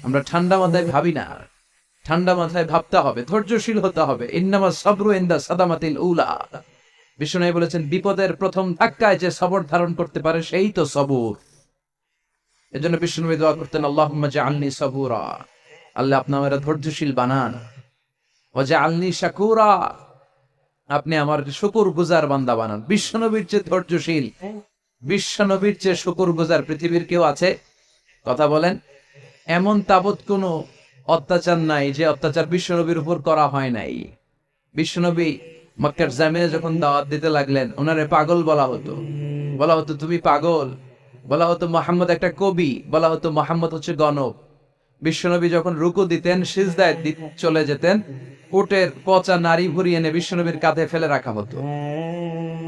আমরা ঠান্ডা মাথায় ভাবি না, ঠান্ডা মাথায় ভাবতে হবে, ধৈর্যশীল হতে হবে। ইন্নামা সাবরু ইনদা সাদামাতিল উলা। বিষ্ণু বলেছেন, বিপদের প্রথম ধাক্কায় যে সবর ধারণ করতে পারে সেই তো সবুর। এজন্য বিষ্ণু দোয়া করতেন, আল্লাহুম্মা জাআলনি সাবুরা, আল্লাহ আপনি আমারে ধৈর্যশীল বানান। ওয়া জাআলনি শাকুরা, আপনি আমার শুকর গুজার বান্দা বানান। বিশ্বনবীর চেয়ে ধৈর্যশীল, বিশ্বনবীর চেয়ে শুকর গুজার পৃথিবীর কেউ আছে? কথা বলেন। এমন তাবৎ কোনো অত্যাচার নাই যে অত্যাচার বিশ্বনবীর উপর করা হয় নাই। বিশ্বনবী মক্কার জামিনে যখন দাওয়াত দিতে লাগলেন, ওনারে পাগল বলা হতো, বলা হতো তুমি পাগল, বলা হতো মোহাম্মদ একটা কবি, বলা হতো মোহাম্মদ হচ্ছে গণক। বিশ্বনবী যখন রুকু দিতেন, সিজদায় চলে যেতেন, উটের পচা নারী ভুরি এনে বিশ্বনবীর কাঁধে ফেলে রাখা হতো।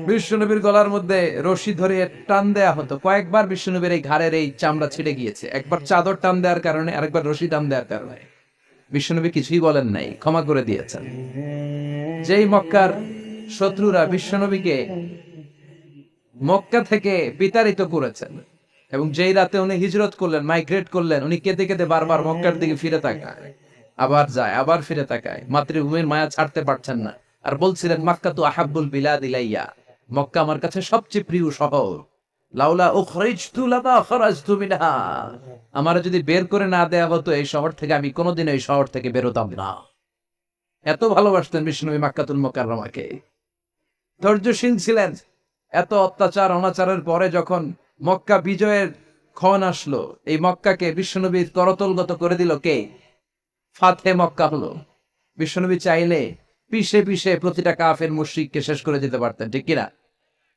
বিশ্বনবীর গলার মধ্যে রশি ধরে টান দেয়া হতো। কয়েকবার বিশ্বনবীর এই ঘাড়ের এই চামড়া ছিঁড়ে গিয়েছে, একবার চাদর টান দেওয়ার কারণে, আরেকবার রশি টান দেওয়ার কারণে। বিশ্বনবী কিছুই বলেন নাই, ক্ষমা করে দিয়েছেন। যেই মক্কার শত্রুরা বিশ্বনবীকে মক্কা থেকে বিতাড়িত করেছেন, এবং যেই রাতে উনি হিজরত করলেন, মাইগ্রেট করলেন, উনি কেঁদে কেঁদে বারবার মক্কার দিকে ফিরে তাকায়, আবার যায়, আবার ফিরে তাকায়, মাতৃভূমির মায়া ছাড়তে পারছেন না। আর বলছিলেন, মক্কা তো আহাব্বুল বিলাদ ইলাইয়া, মক্কা আমার কাছে সবচেয়ে প্রিয় শহর। লাউলা উখরিজতু লামা খরাজতু মিনহা, আমারে যদি বের করে না দেয়া হতো এই শহর থেকে, আমি কোনোদিন এই শহর থেকে বেরোতাম না। এত ভালোবাসতেন বিষ্ণুবী মক্কাতুল মুকাররমাকে। ধৈর্যশীল ছিলেন। এত অত্যাচার অনাচারের পরে যখন মক্কা বিজয়ের ক্ষণ আসলো, এই মক্কাকে বিশ্বনবীর করতলগত করে দিল কে? ফাতে মক্কা হলো। বিশ্বনবী চাইলে পিষে পিষে প্রতিটা কাফের মুশরিককে শেষ করে দিতে পারতেন, ঠিক কিনা?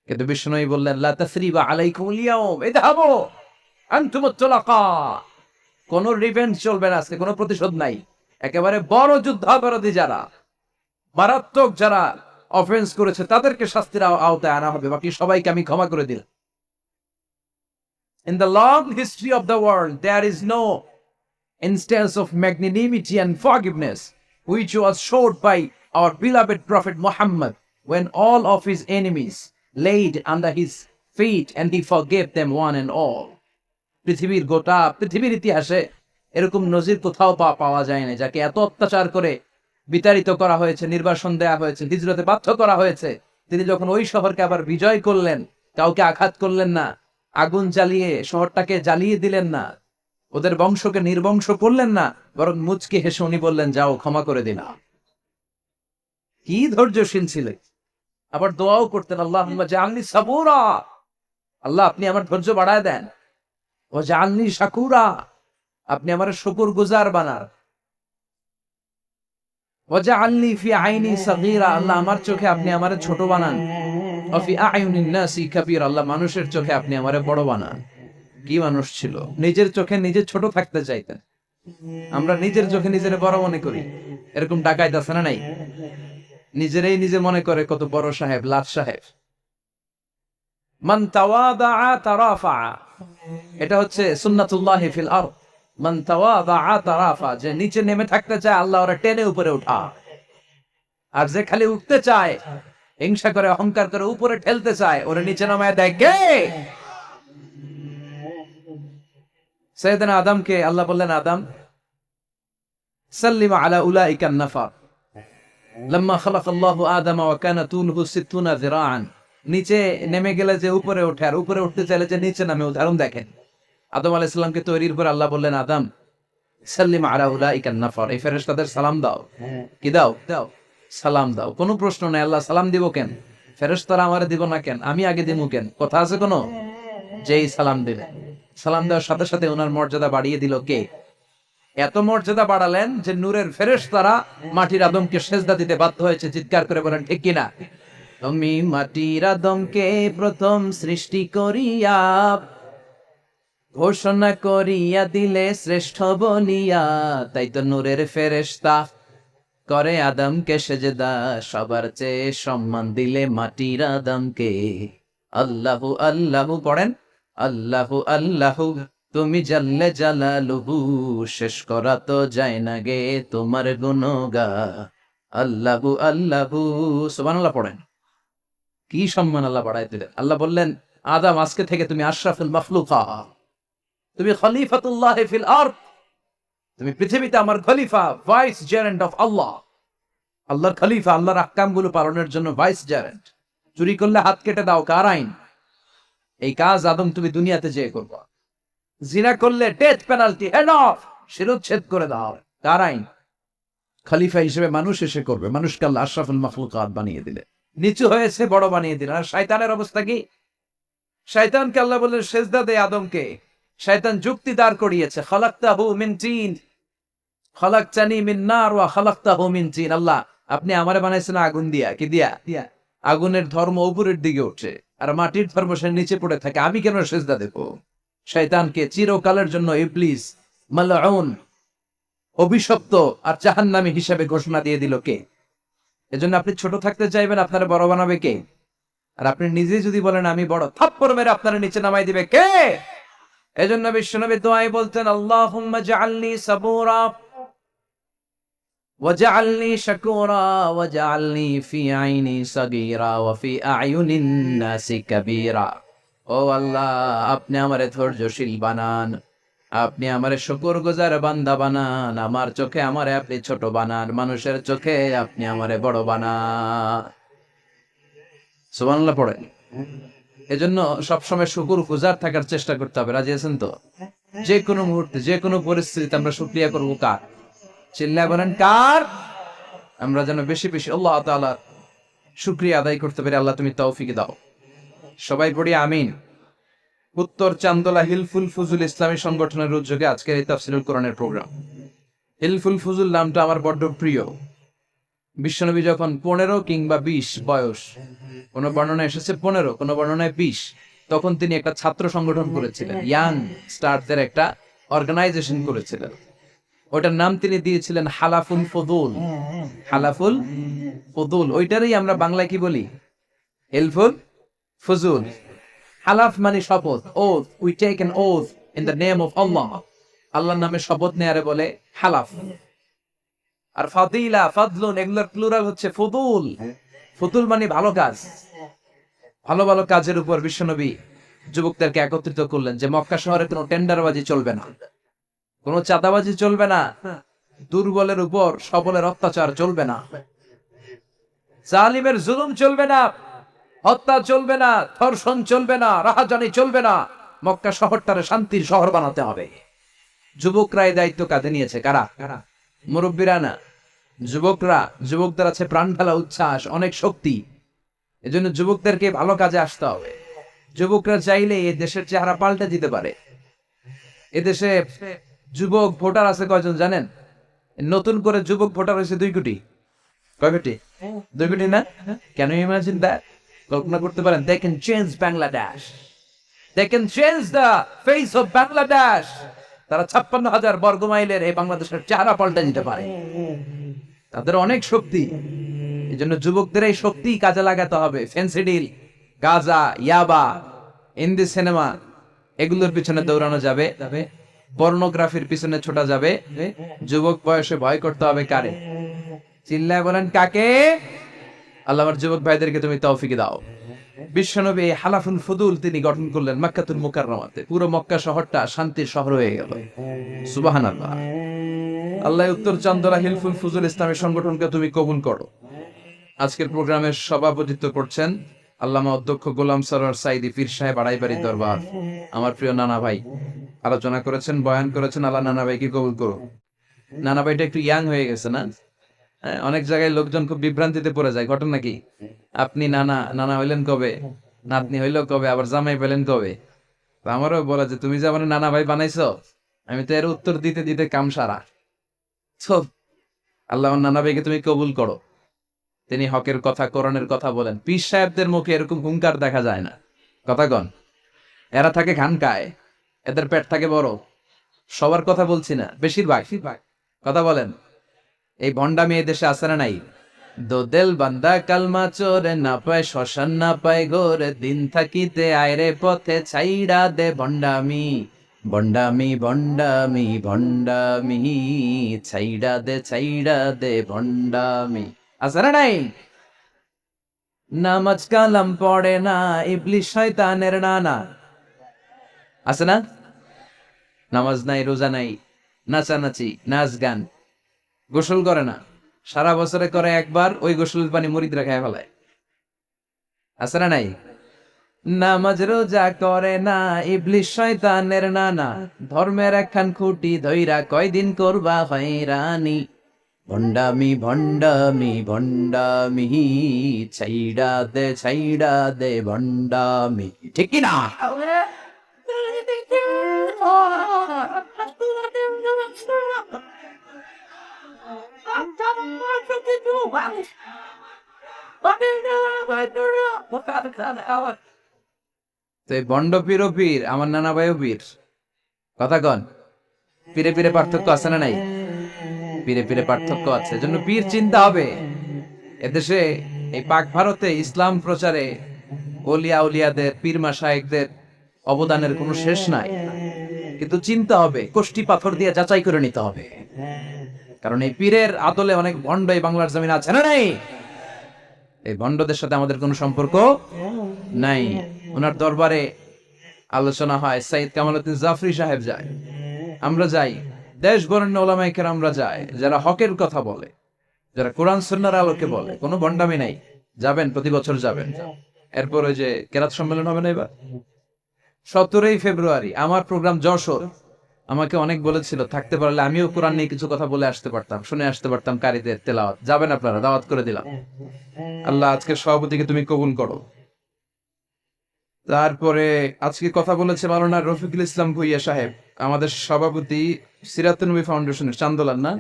কিন্তু বিশ্বনবী বললেন, লা তাসরিবা আলাইকুমুল ইয়াউম, ইযহাবু আনতুমুত তুলাকা। কোন রিভেঞ্জ চলবে না আজকে, কোনো প্রতিশোধ নাই। একেবারে বড় যুদ্ধাপরাধী যারা, মারাত্মক যারা অফেন্স করেছে, তাদেরকে শাস্তির আওতায় আনা হবে, বাকি সবাইকে আমি ক্ষমা করে দিলাম। In the long history of the world, there is no instance of magnanimity and forgiveness which was showed by our beloved Prophet Muhammad when all of his enemies laid under his feet and he forgave them one and all. পৃথিবীর ইতিহাসে এরকম নজির কোথাও পাওয়া যায় না, যাকে এত অত্যাচার করে বিতাড়িত করা হয়েছে, নির্বাসন দেয়া হয়েছে, হিজরতে বাধ্য করা হয়েছে। তিনি যখন ওই শহরকে আবার বিজয় করলেন, কাউকে আঘাত করলেন না, আগুন জ্বালিয়ে শহরটাকে জ্বালিয়ে দিলেন না, ওদের বংশকে নির্বংশ করলেন না, বরং মুচকি হেসে উনি বললেন, যাও ক্ষমা করে দিলাম। কি ধৈর্যশীল ছিলেন। আবার দোয়াও করতেন, আল্লাহুম্মা জাআলনি সাবুরা, আল্লাহ আপনি আমার ধৈর্য বাড়ায় দেন। ও জাআলনি শাকুরা, আপনি আমার শুকর গুজার বানান। ও জাআলনি ফি আইনি সাগীরা, আল্লাহ আমার চোখে আপনি আমারে ছোট বানান। ও ফি আয়ুনিন নাসি কাবীরা, আল্লাহ মানুষের চোখে আপনি আমারে বড় বানান। কি মানুষ ছিল, নিজের চোখে নিজে ছোট থাকতে চাইতেন। আমরা নিজের চোখে নিজের বড় মনে করি, এরকম ডাকাইত আছে না নাই? নিজেরাই নিজে মনে করে কত বড় সাহেব, লাট সাহেব। মান তাওয়াদা তারাফা, এটা হচ্ছে সুন্নাতুল্লাহি ফিল আরদ। মান তাওয়াদা তারাফা, যে নিচে নেমে থাকতে চায় আল্লাহ ওরা টেনে উপরে উঠা। আর যে খালি উঠতে চায়, হিংসা করে অহংকার করে উপরে ঠেলতে চায়, ওরা নিচে নামায় দেয় কে? সাইয়েদনা আদমকে আল্লাহ বললেন, আদম সাল্লিম আলা উলাইকা নাফার লাম্মা খালাকাল্লাহু আদামা ওয়া কানা তুলহু 60 যিরাআন। নিচে নেমে গেলে যে উপরে ওঠে, আর উপরে উঠতে চাইলে যে নিচে নামে। উদাহরণ দেখেন, আদম আলাইহিস সালামকে তৈরির পর আল্লাহ বললেন, আদম সাল্লিম আলা উলাইকা নাফার, এই ফেরেশতাদের সালাম দাও। কি দাও? দাও, সালাম দাও। কোনো প্রশ্ন নাই, আল্লাহ সালাম দিব কেন? ফেরেশতারা আমারে দিব না কেন? আমি আগে দিব কেন? কথা আছে কোনো? যেই সালাম দিলেন, সালাম দেওয়ার সাথে সাথে ওনার মর্যাদা বাড়িয়ে দিল কে? এত মর্যাদা বাড়ালেন যে নূরের ফেরেশতারা মাটির আদমকে সেজদা দিতে বাধ্য হয়েছে। চিৎকার করে বলেন ঠিক কিনা? তুমি মাটির আদমকে প্রথম সৃষ্টি করিয়া ঘোষণা করিয়া দিলে শ্রেষ্ঠ বলিয়া, তাই তো নূরের ফেরেশতা করে আদমকে সেজদা, সবার চেয়ে সম্মান দিলে মাটির আদমকে। আল্লাহু আল্লাহু পড়েন, আল্লাহু আল্লাহু তুমি জাল্লে জালালুহু, শেষ করা তো যায় না গে তোমার গুণগান। আল্লাহু আল্লাহু, সুবহানাল্লাহ পড়েন। কি সম্মান আল্লাহ বাড়াই দিলেন। আল্লাহ বললেন, আদম আজকে থেকে তুমি আশরাফুল মাখলুকা, তুমি খলিফাতুল্লাহ ফিল আরদ। তুমি পৃথিবীতে আমার খলিফা, ভাইস জেরেন্ট অফ আল্লাহ, আল্লাহর খলিফা, আল্লাহর আহকামগুলো পালনের জন্য ভাইস জেরেন্ট। চুরি করলে হাত কেটে দাও, কার আইন? এই কাজ আদম তুমি দুনিয়াতে যেয়ে করবা। জিনা করলে ডেথ পেনাল্টি, হেড অফ, শিরোচ্ছেদ করে দাও, কার আইন? খলিফা হিসেবে মানুষ এসে করবে। মানুষকে আল্লাহ আশরাফুল মাখলুকাত বানিয়ে দিলে, নিচু হয়েছে, বড় বানিয়ে দিলেন। আর শয়তানের অবস্থা কি? শয়তানকে আল্লাহ বললেন সেজদা দে আদমকে। শয়তান যুক্তি দাঁড় করিয়েছে, খালাকতাহু মিন তিন, খালাকতানি মিন নার ওয়া খালাকতাহু মিন তিন। আল্লাহ, আপনি আমারে বানাইছেন আগুন দিয়া, কি দিয়া? আগুনের ধর্ম উপরের দিকে উঠে, আর মাটির ধর্ম সে নিচে পড়ে থাকে, আমি কেন সেজদা দেব? শয়তানকে চিরকালের জন্য ইবলিস মালউন, অভিশপ্ত আর জাহান্নামী হিসেবে ঘোষণা দিয়ে দিল কে? এজন্য আপনি ছোট থাকতে চাইবেন, আপনারা বড় বানাবে কে? আর আপনি নিজে যদি বলেন আমি বড়, থাপ্পড় মেরে আপনারা নিচে নামাই দিবে কে? এজন্য বিশ্বনবী দোয়ায় বলতেন, আল্লাহুম্মা জাআলনি সাবুরা ওয়াজআলনি শাকুরা ওয়াজআলনি ফি আইনি সাগীরা ওয়া ফি আয়ুনিন নাসি কাবীরা। ও আল্লাহ, আপনি আমারে ধৈর্যশীল বানান, আপনি আমারে শুকরগুজার বান্দা বানান, আমার চোখে আমারে আপনি ছোট বানান, মানুষের চোখে আপনি আমারে বড় বানান। সুবহানাল্লাহ পড়েন। এজন্য সবসময় শুকরগুজার থাকার চেষ্টা করতে হবে। রাজি আছেন তো? যে কোনো মুহূর্তে, যে কোনো পরিস্থিতিতে আমরা শুকরিয়া করবো কার? চিল্লায় বলেন কার? আমরা যেন বেশি বেশি আল্লাহ তাআলার শুকরিয়া আদায় করতে পারি। আল্লাহ তুমি তৌফিক দাও। সবাই পড়ি আমিন। উত্তর চান্দোলা হিলফুল ফুজুল ইসলামী সংগঠনের উদ্যোগে আজকের এই তাফসীরুল কোরআনের প্রোগ্রাম। হিলফুল ফুজুল নামটা আমার বড্ড প্রিয়। বিশ্বনবী যখন 15 কিংবা 20 বয়স, কোন বর্ণনা এসেছে 15, কোন বর্ণনায় 20, তখন তিনি একটা ছাত্র সংগঠন করেছিলেন, ইয়াং স্টারদের একটা অর্গানাইজেশন করেছিলেন। ওটার নাম তিনি দিয়েছিলেন হালাফুল ফুদুল। হালাফুল ফুদুল, ওইটারই আমরা বাংলায় কি বলি? হিলফুল ফুজুল। হালাফ মানে শপথ, oath, we take an oath in the name of Allah. আল্লাহর নামে শপথ নেয়ারে বলে হালাফ। আর ফাদিলা, ফাদলুন, এগুলোর প্লুরাল হচ্ছে ফুদুল। ফুদুল মানে ভালো কাজ। ভালো ভালো কাজের উপর বিশ্বনবী যুবকদেরকে একত্রিত করলেন যে মক্কা শহরে কোনো টেন্ডারবাজি চলবে না, কোনো চাঁদাবাজি চলবে না, দুর্বলের উপর সবলের অত্যাচার চলবে না, জালিমের জুলুম চলবে না, হত্যা চলবে না, ধর্ষণ চলবে না, রাহাজানি চলবে না। মক্কা শহরটারে শান্তির শহর বানাতে হবে। যুবকরা এই দায়িত্ব কাঁধে নিয়েছে। কারা? মুরব্বীরা না, যুবকরা। যুবকদের আছে প্রাণ ঢালা উচ্ছ্বাস, অনেক শক্তি। এজন্য যুবকদেরকে ভালো কাজে আসতে হবে। যুবকরা চাইলে এই দেশের চেহারা পাল্টে দিতে পারে। এদেশে যুবক ভোটার আছে কয়জন জানেন? নতুন করে যুবক ভোটার হয়েছে 2 কোটি। কয় কোটি? 2 কোটি না? Can you imagine that? কল্পনা করতে পারেন? They can change Bangladesh, they can change the face of Bangladesh. তারা 56,000 বর্গ মাইলের এই বাংলাদেশের চেহারা পাল্টে দিতে পারে। তাদের অনেক শক্তি। এই জন্য যুবকদের এই শক্তি কাজে লাগাতে হবে। ফেন্সিডিল, গাঁজা, ইয়াবা, হিন্দি সিনেমা, এগুলোর পিছনে দৌড়ানো যাবে, পর্নোগ্রাফির পিছনে ছোটা যাবে। যুবক বয়সে ভয় করতে হবে কারে? চিল্লায় বলেন কাকে? আল্লাহ আমার যুবক ভাইদেরকে তুমি তৌফিক দাও। বিশ্বনবী হালাফুল ফুদুল তিনি গঠন করলেন মক্কাতুল মুকাররমাতে। পুরো মক্কা শহরটা শান্তির শহর হয়ে গেল। সুবহানাল্লাহ। আল্লাহ উত্তর চান্দোলা হিলফুল ফুজুল ইসলামী সংগঠনকে তুমি কবুল করো। আজকের প্রোগ্রামের সভাপতিত্ব করছেন আল্লামা অধ্যক্ষ গোলাম সরোয়ার সাইদি পীর সাহেব, আড়াইবাড়ি দরবার। আমার প্রিয় নানা ভাই আলোচনা করেছেন, বয়ান করেছেন। আল্লাহ নানা ভাইকে কবুল করো। নানা ভাইটা একটু ইয়াং হয়ে গেছে না? অনেক জায়গায় লোকজন খুব বিভ্রান্তিতে পড়ে যায়। ঘটনা কি? আপনি নানা নানা হইলেন কবে, নাতনি হইলো কবে, আবার জামাই পেলেন কবে? আমারও বলা যে তুমি যে আমার নানা ভাই বানাইছো, আমি তো এর উত্তর দিতে দিতে কাম সারা। আল্লাহ নানা ভাইকে তুমি কবুল করো। তিনি হকের কথা, কোরআনের কথা বলেন। পীর সাহেবদের মুখে এরকম হুঙ্কার দেখা যায় না। কথা কন। এরা থাকে খানকায়, এদের পেট থাকে বড়। সবার কথা বলছি না, বেশিরভাগ। কথা বলেন। এই ভণ্ডামি এই দেশে আছে না নাই? দোদেল বান্দা কালমা চোরে, না পায় শ্মশান না পায় গোরে, দিন থাকিতে আয়রে পথে ছাইড়া দে ভণ্ডামি, ভণ্ডামি ভণ্ডামি ভণ্ডামি, ছাইড়া দে ভণ্ডামি। আছে না নাই? নামাজ কালাম পড়ে না, ইবলিশ শয়তানের নানা। আছে না? নামাজ নাই, রোজা নাই, নাচানাচি, নাচ গান, গোসল করে না, সারা বছরে করে একবার, ওই গোসলের পানি মুরিদরা খায় ফেলায়। আছে না নাই? নামাজ রোজা করে না, ইবলিস শয়তানের নানা, ধর্মের একখান খুঁটি ধইরা কয়দিন করবা হয়রানি। ভণ্ডামি ভণ্ডামি ভণ্ডামি, ছাইড়া দে ভণ্ডামি, ঠিক কি না? তো এই ভণ্ড পীর ও পীর, আমার নানা ভাইও পীর। কথা কন, পীরে পীরে পার্থক্য আছে না নাই? পীরে পীরে পার্থক্য আছে, এজন্য পীর চিন্তা হবে। এদেশে এই পাক ভারতে ইসলাম প্রচারে ওলিয়া উলিয়াদের, পীর মাশায়েখদের অবদানের কোনো শেষ নাই, কিন্তু চিন্তা হবে, কষ্টি পাথর দিয়ে যাচাই করে নিতে হবে। কারণ এই পীরের আদলে অনেক ভণ্ড এই বাংলার জমিন আছে না নাই? এই ভণ্ডদের সাথে আমাদের কোনো সম্পর্ক নাই। ওনার দরবারে আলোচনা হয়, সাইদ কামালউদ্দিন জাফরি সাহেব যায়, আমরা যাই, দেশ বরেণ্য ওলামায়ে কেরামরা যায়, যারা হকের কথা বলে, যারা কোরআন সুন্নাহর আলোকে বলে, কোনো ভণ্ডামি নাই। যাবেন, প্রতি বছর যাবেন। এরপর ওই যে কেরাত সম্মেলন হবে না এবার 17 ফেব্রুয়ারি, আমার প্রোগ্রাম যশোর। আমাকে অনেক বলেছিল থাকতে পারলে আমিও কোরআন নিয়ে কিছু কথা বলে আসতে পারতাম, শুনে আসতে পারতাম কারীদের তেলাওয়াত। যাবেন আপনারা, দাওয়াত করে দিলাম। আল্লাহ আজকের সভাপতিকে তুমি কবুল করো। তারপরে আজকে কথা বলেছে মাওলানা রফিকুল ইসলাম ভুইয়া সাহেব, আমাদের সভাপতি সিরাতুন নবী ফাউন্ডেশনের চান্দোলার। না,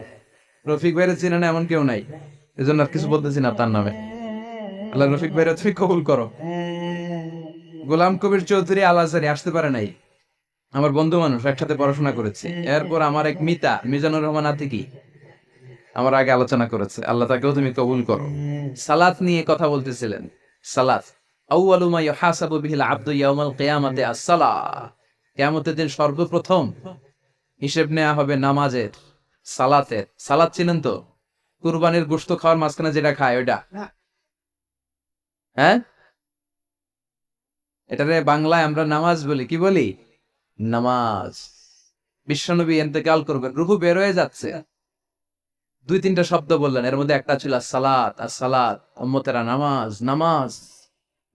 রফিক ভাইয়ের চিনেন এমন কেউ নাই, এজন্য আর কিছু বলতেছি না তার নামে। আল্লাহ রফিক ভাইয়ের তুমি কবুল করো। গোলাম কবির চৌধুরী আল আজহারি আসতে পারে নাই, আমার বন্ধু মানুষ, একসাথে পড়াশোনা করেছে। এরপর আমার এক মিতা মিজানুর রহমান আতিকি আমার আগে আলোচনা করেছে, আল্লাহ তাকেও তুমি কবুল করো। সালাত নিয়ে কথা বলতেছিলেন। সালাত আউয়ালু মা ইউহাসাবু বিহিল আবদু ইয়াউমাল কিয়ামাতি আস-সালাহ, কিয়ামতের দিন সর্বপ্রথম হিসেব নেওয়া হবে নামাজের, সালাতের। সালাত ছিলেন তো কুরবানির গোশত খাওয়ার মাঝখানে যেটা খায় ওইটা, হ্যাঁ? এটারে বাংলায় আমরা নামাজ বলি, কি বলি? নামাজ। বিশ্বনবী ইন্তেকাল করবেন, রূহ বের হয়ে যাচ্ছে, 2-3টা শব্দ বললেন, এর মধ্যে একটা ছিল সালাত। আর সালাত, উম্মতেরা নামাজ, নামাজ,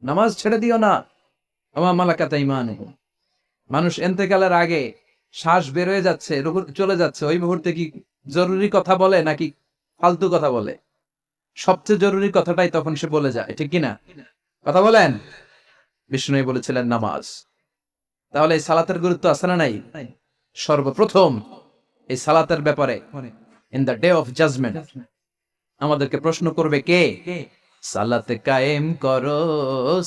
নামাজ ছেড়ে দিও না। ওমা মালাকাত আইমানুকুম। মানুষ ইন্তেকালের আগে শ্বাস বের হয়ে যাচ্ছে, রূহ চলে যাচ্ছে, ওই মুহূর্তে কি জরুরি কথা বলে নাকি ফালতু কথা বলে? সবচেয়ে জরুরি কথাটাই তখন সে বলে যায়, ঠিক কিনা? কথা বলেন। বিষ্ণু বলেছিলেন নামাজ। তাহলে এই সালাতের গুরুত্ব আছে না নাই? সর্বপ্রথম এই সালাতের ব্যাপারে in the day of judgement আমাদেরকে প্রশ্ন করবে কে? সালাত কায়েম করো,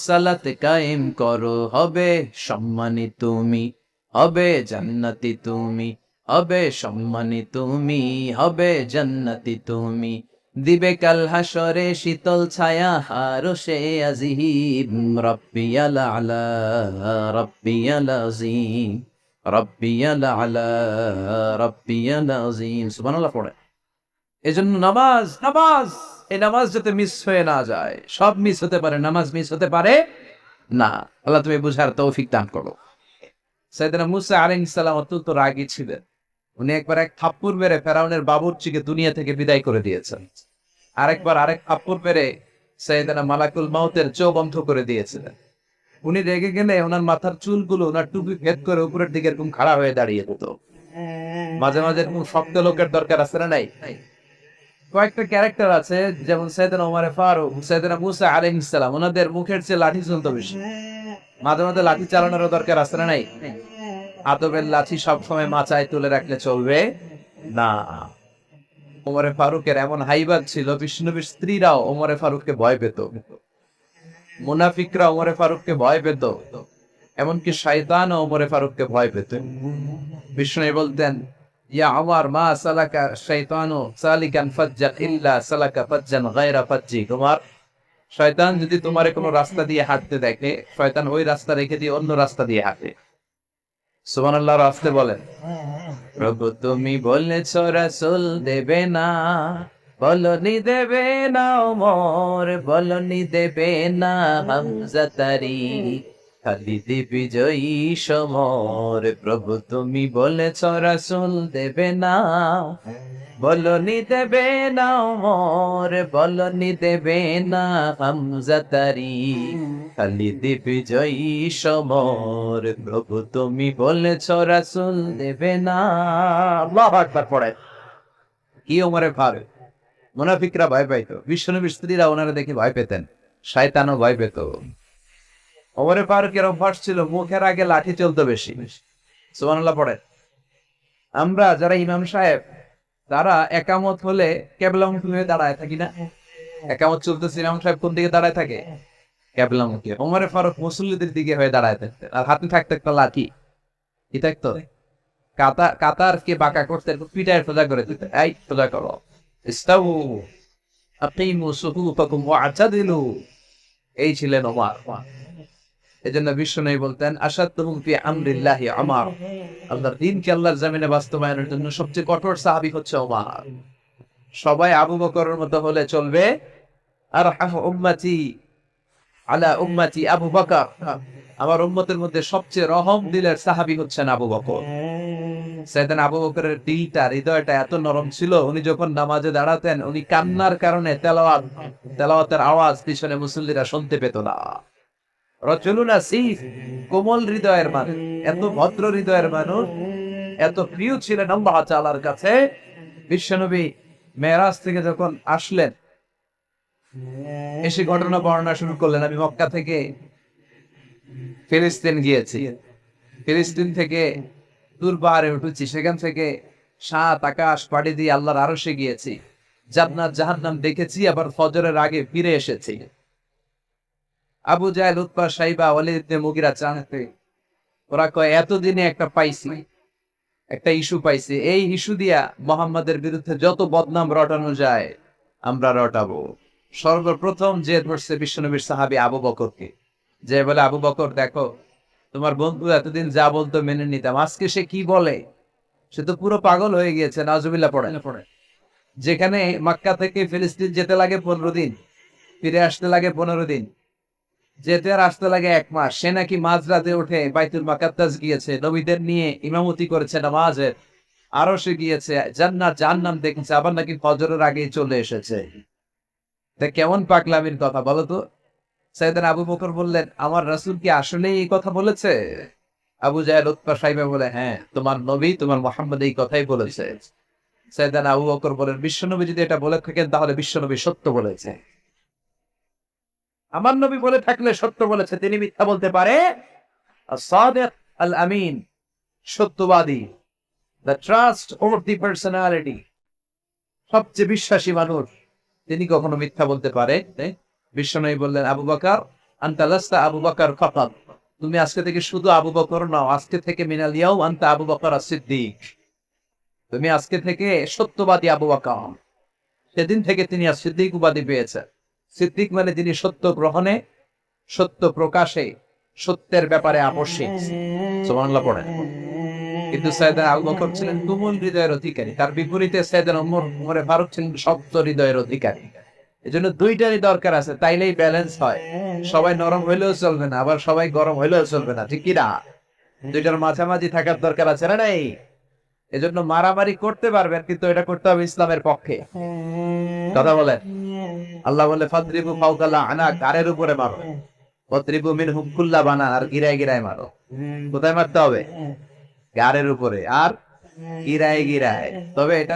সালাত কায়েম করো, হবে সম্মানী তুমি, হবে জান্নাতি তুমি, হবে সম্মানী তুমি, হবে জান্নাতি তুমি। দিবে কাল হাসরে শীতল ছায়া আরশে আজিম, রাব্বিয়াল আলা, রাব্বিয়াল আযীম, রাব্বিয়াল আলা, রাব্বিয়াল আযীম। সুবহানাল্লাহ পড়ে। এজন্য নামাজ, নামাজ, এই নামাজ যাতে মিস হয়ে না যায়। সব মিস হতে পারে, নামাজ মিস হতে পারে না। আল্লাহ তুমি বুঝার তৌফিক দান করো। সাইয়েদনা মুসা আলাইহিস সালাম অত্যন্ত রাগী ছিলেন। উনি একবার এক থাপ্পড় মেরে ফেরাউনের বাবুর্চিকে দুনিয়া থেকে বিদায় করে দিয়েছেন। আরেক থাপ্পড় মেরে সাইয়েদনা মালাকুল মাউতের চোখ বন্ধ করে দিয়েছিলেন। উনি রেগে গেলে ওনার মাথার চুলগুলো ওনার টুপি ভেদ করে উপরের দিকে এরকম খাড়া হয়ে দাঁড়িয়ে যেত। মাঝে মাঝে এরকম শক্ত লোকের দরকার আছে না নাই? কয়েকটা ক্যারেক্টার আছে, যেমন সাইয়েদনা ওমর ফারুক, সাইয়েদনা মুসা আলাইহিস সালাম, ওনাদের মুখের চেয়ে লাঠি চলতো বেশি। মাঝে মাঝে লাঠি চালানোর দরকার আছে না নাই? আদবের লাঠি সবসময় মাচায় তুলে রাখলে চলবে না। ওমরে ফারুকের এমন হাইবাদ ছিল, বিষ্ণুনবীর স্ত্রীরাও ওমরে ফারুককে ভয় পেত, মুনাফিকরা ওমরে ফারুককে ভয় পেত, এমনকি শয়তান ওমরে ফারুককে ভয় পেত। বিষ্ণু বলতেন, ইয়া ওমর মা সালাকা শাইতানু সালিকান ফাজ্জান ইল্লা সালাকা ফাজ্জান গায়রা ফাজ্জি। তোমার শয়তান যদি তোমারে কোনো রাস্তা দিয়ে হাঁটতে দেখে, শয়তান ওই রাস্তা রেখে দিয়ে অন্য রাস্তা দিয়ে হাঁটে। সুবহানাল্লাহ। রাস্তে বলেন, প্রভু তুমি বলেছ রাসূল দেবে না, বলনি দেবে না ওমর, বলনি দেবে না হামজা তারি, খালিদ বিজয়ী সমর, প্রভু তুমি বলেছ রাসূল দেবে না, বলনি দেবে না ওমর, বলনি দেবে না হামজা তারি, খালিদ বিজয়ী সমর, প্রভু তুমি বলেছ রাসূল দেবে না। আল্লাহু আকবার পড়ে। কি ওমরের ভার, মুনাফিকরা ভয় পাইতো, বিশ্বনবীর স্ত্রীরা ওনারা দেখে ভয় পেতেন, শয়তানও ভয় পেত। ওমরে ফারুকের অভ্যাস ছিল মুখের আগে লাঠি চলতো বেশি। সুবহানাল্লাহ পড়েন। আমরা যারা ইমাম সাহেব, তারা একামত হলে কেবলামুখী হয়ে দাঁড়ায় থাকি না? একামত চলতেছে, ইমাম সাহেব কোন দিকে দাঁড়ায় থাকে? কেবলামুখী। ওমরে ফারুক মুসল্লিদের দিকে হয়ে দাঁড়ায় থাকতেন, আর হাতে থাকতো একটা লাঠি। কি থাকতো? কাতারকে বাঁকা করতে পিঠায় সোজা করে দিতে, এই সোজা করো, ইস্তাউ আকিমু সুফুফাকুম ওয়া'তাদিলু। এই ছিলেন ওমর। এজন্য বিশ্বনবী বলতেন আশাদতুহুম ফি আমরিল্লাহি ওমর, আল্লাহর দ্বীনকে আল্লাহর জমিনে বাস্তবায়নের জন্য সবচেয়ে কঠোর সাহাবী হচ্ছে ওমর। সবাই আবু বকরের মতো হলে চলবে, আরহামু উম্মতি আলা উম্মতি আবু বকর, আমার উম্মতের মধ্যে সবচেয়ে রহম দিলের সাহাবী হচ্ছেন আবু বকর। সাইয়েদনা আবু বকরের দিলটা, হৃদয়টা এত নরম ছিল, উনি যখন নামাজে দাঁড়াতেন, উনি কান্নার কারণে তেলাওয়াতের আওয়াজ পিছনে মুসল্লিরা শুনতে পেত না। রজুলুন আসিফ, কোমল হৃদয়ের মানুষ, এত ভদ্র হৃদয়ের মানুষ, এত প্রিয় ছিলেন আল্লাহ তাআলার কাছে। বিশ্বনবী মেরাজ থেকে যখন আসলেন, এসে ঘটনা বর্ণনা শুরু করলেন, আমি মক্কা থেকে ফিলিস্তিন গিয়েছি, ফিলিস্তিন থেকে দূর পাহাড়ে উঠেছি, সেখান থেকে 7 আকাশ পাড়ি দিয়ে আল্লাহর আরশে গিয়েছি, জান্নাত জাহান্নাম দেখেছি, আবার ফজরের আগে ফিরে এসেছি। আবু জাহেল, উতবা, সাইবা, ওয়ালিদ ইবনে মুগিরা জানতে, ওরা কয় এতদিনে একটা পাইছি, একটা ইস্যু পাইছি, এই ইস্যু দিয়া মুহাম্মাদের বিরুদ্ধে যত বদনাম রটানো যায় আমরা রটাবো। সর্বপ্রথম যে ধরছে বিশ্বনবীর সাহাবী আবু বকরকে, যে বলে আবু বকর দেখো, তোমার বন্ধু এতদিন যা বলতো মেনে নিতাম, আজকে সে কি বলে, সে তো পুরো পাগল হয়ে গিয়েছে। নাউজুবিল্লাহ পড়ে। যেখানে মক্কা থেকে ফিলিস্তিন যেতে লাগে 15 দিন, ফিরে আসতে লাগে 15 দিন, যেতে আর আসতে লাগে 1 মাস, সে নাকি মাঝরাতে উঠে বাইতুল মুকাদ্দাস গিয়েছে, নবীদের নিয়ে ইমামতি করেছে নামাজের, আরো সে গিয়েছে, জান্নাত জাহান্নাম দেখেছে, আবার নাকি ফজরের আগেই চলে এসেছে। তা কেমন পাগলামির কথা বলো তো? সাইয়েদনা আবু বকর বললেন, আমার রাসূল কি আসলে এই কথা বলেছে? আবু জাহেল, উতবা, সাইবা বলে, হ্যাঁ, তোমার নবী, তোমার মুহাম্মদ এই কথাই বলেছে। সাইয়েদনা আবু বকর বলেন, বিশ্বনবী যদি এটা বলে থাকেন তাহলে বিশ্বনবী সত্য বলেছে। আমার নবী বলে থাকলে সত্য বলেছে, তিনি মিথ্যা বলতে পারে? as-sadiq al-amin, সত্যবাদী, the trust of the personality, সবচেয়ে বিশ্বাসী মানুষ, তিনি কখনো মিথ্যা বলতে পারে? বিশ্বনবী বললেন, আবু বকর আনতা লাস্তা আবু বকর ফাকাত, তুমি আজকে থেকে শুধু আবু বকর নও, আজকে থেকে মিনাল ইয়াউম আনতা আবু বকর as-সিদ্দিক, তুমি আজকে থেকে সত্যবাদী আবু বকর। সেদিন থেকে তিনি as-সিদ্দিক উপাধি পেয়েছেন। সিদ্দিক মানে যিনি সত্য গ্রহণে, সত্য প্রকাশে, সত্যের ব্যাপারে আপোষহীন। সুবহানাল্লাহ পড়েন। কিন্তু সাইয়েদনা আবু বকর ছিলেন তুমুল হৃদয়ের অধিকারী, তার বিপরীতে সাইয়েদনা ওমরে ফারুক ছিলেন শক্ত হৃদয়ের অধিকারী। এজন্য দুইটারই দরকার আছে, তাইলেই ব্যালেন্স হয়। সবাই নরম হইলেও চলবে না, আবার সবাই গরম হইলেও চলবে না, ঠিক কি না? দুইটার মাঝামাঝি থাকার দরকার আছে না নাই? এজন্য মারামারি করতে পারবেন, কিন্তু এটা করতে হবে ইসলামের পক্ষে। কথা বলেন। আল্লাহ বলে ফাদরিবু ফাওকাল আনাক, গারের উপরে মারো, ফাদরিবু মিনহুম কুল্লা বানান, আর গিরায় গিরায় মারো। কোথায় মারতে হবে? গারের উপরে আর গিরায় গিরায়। তবে এটা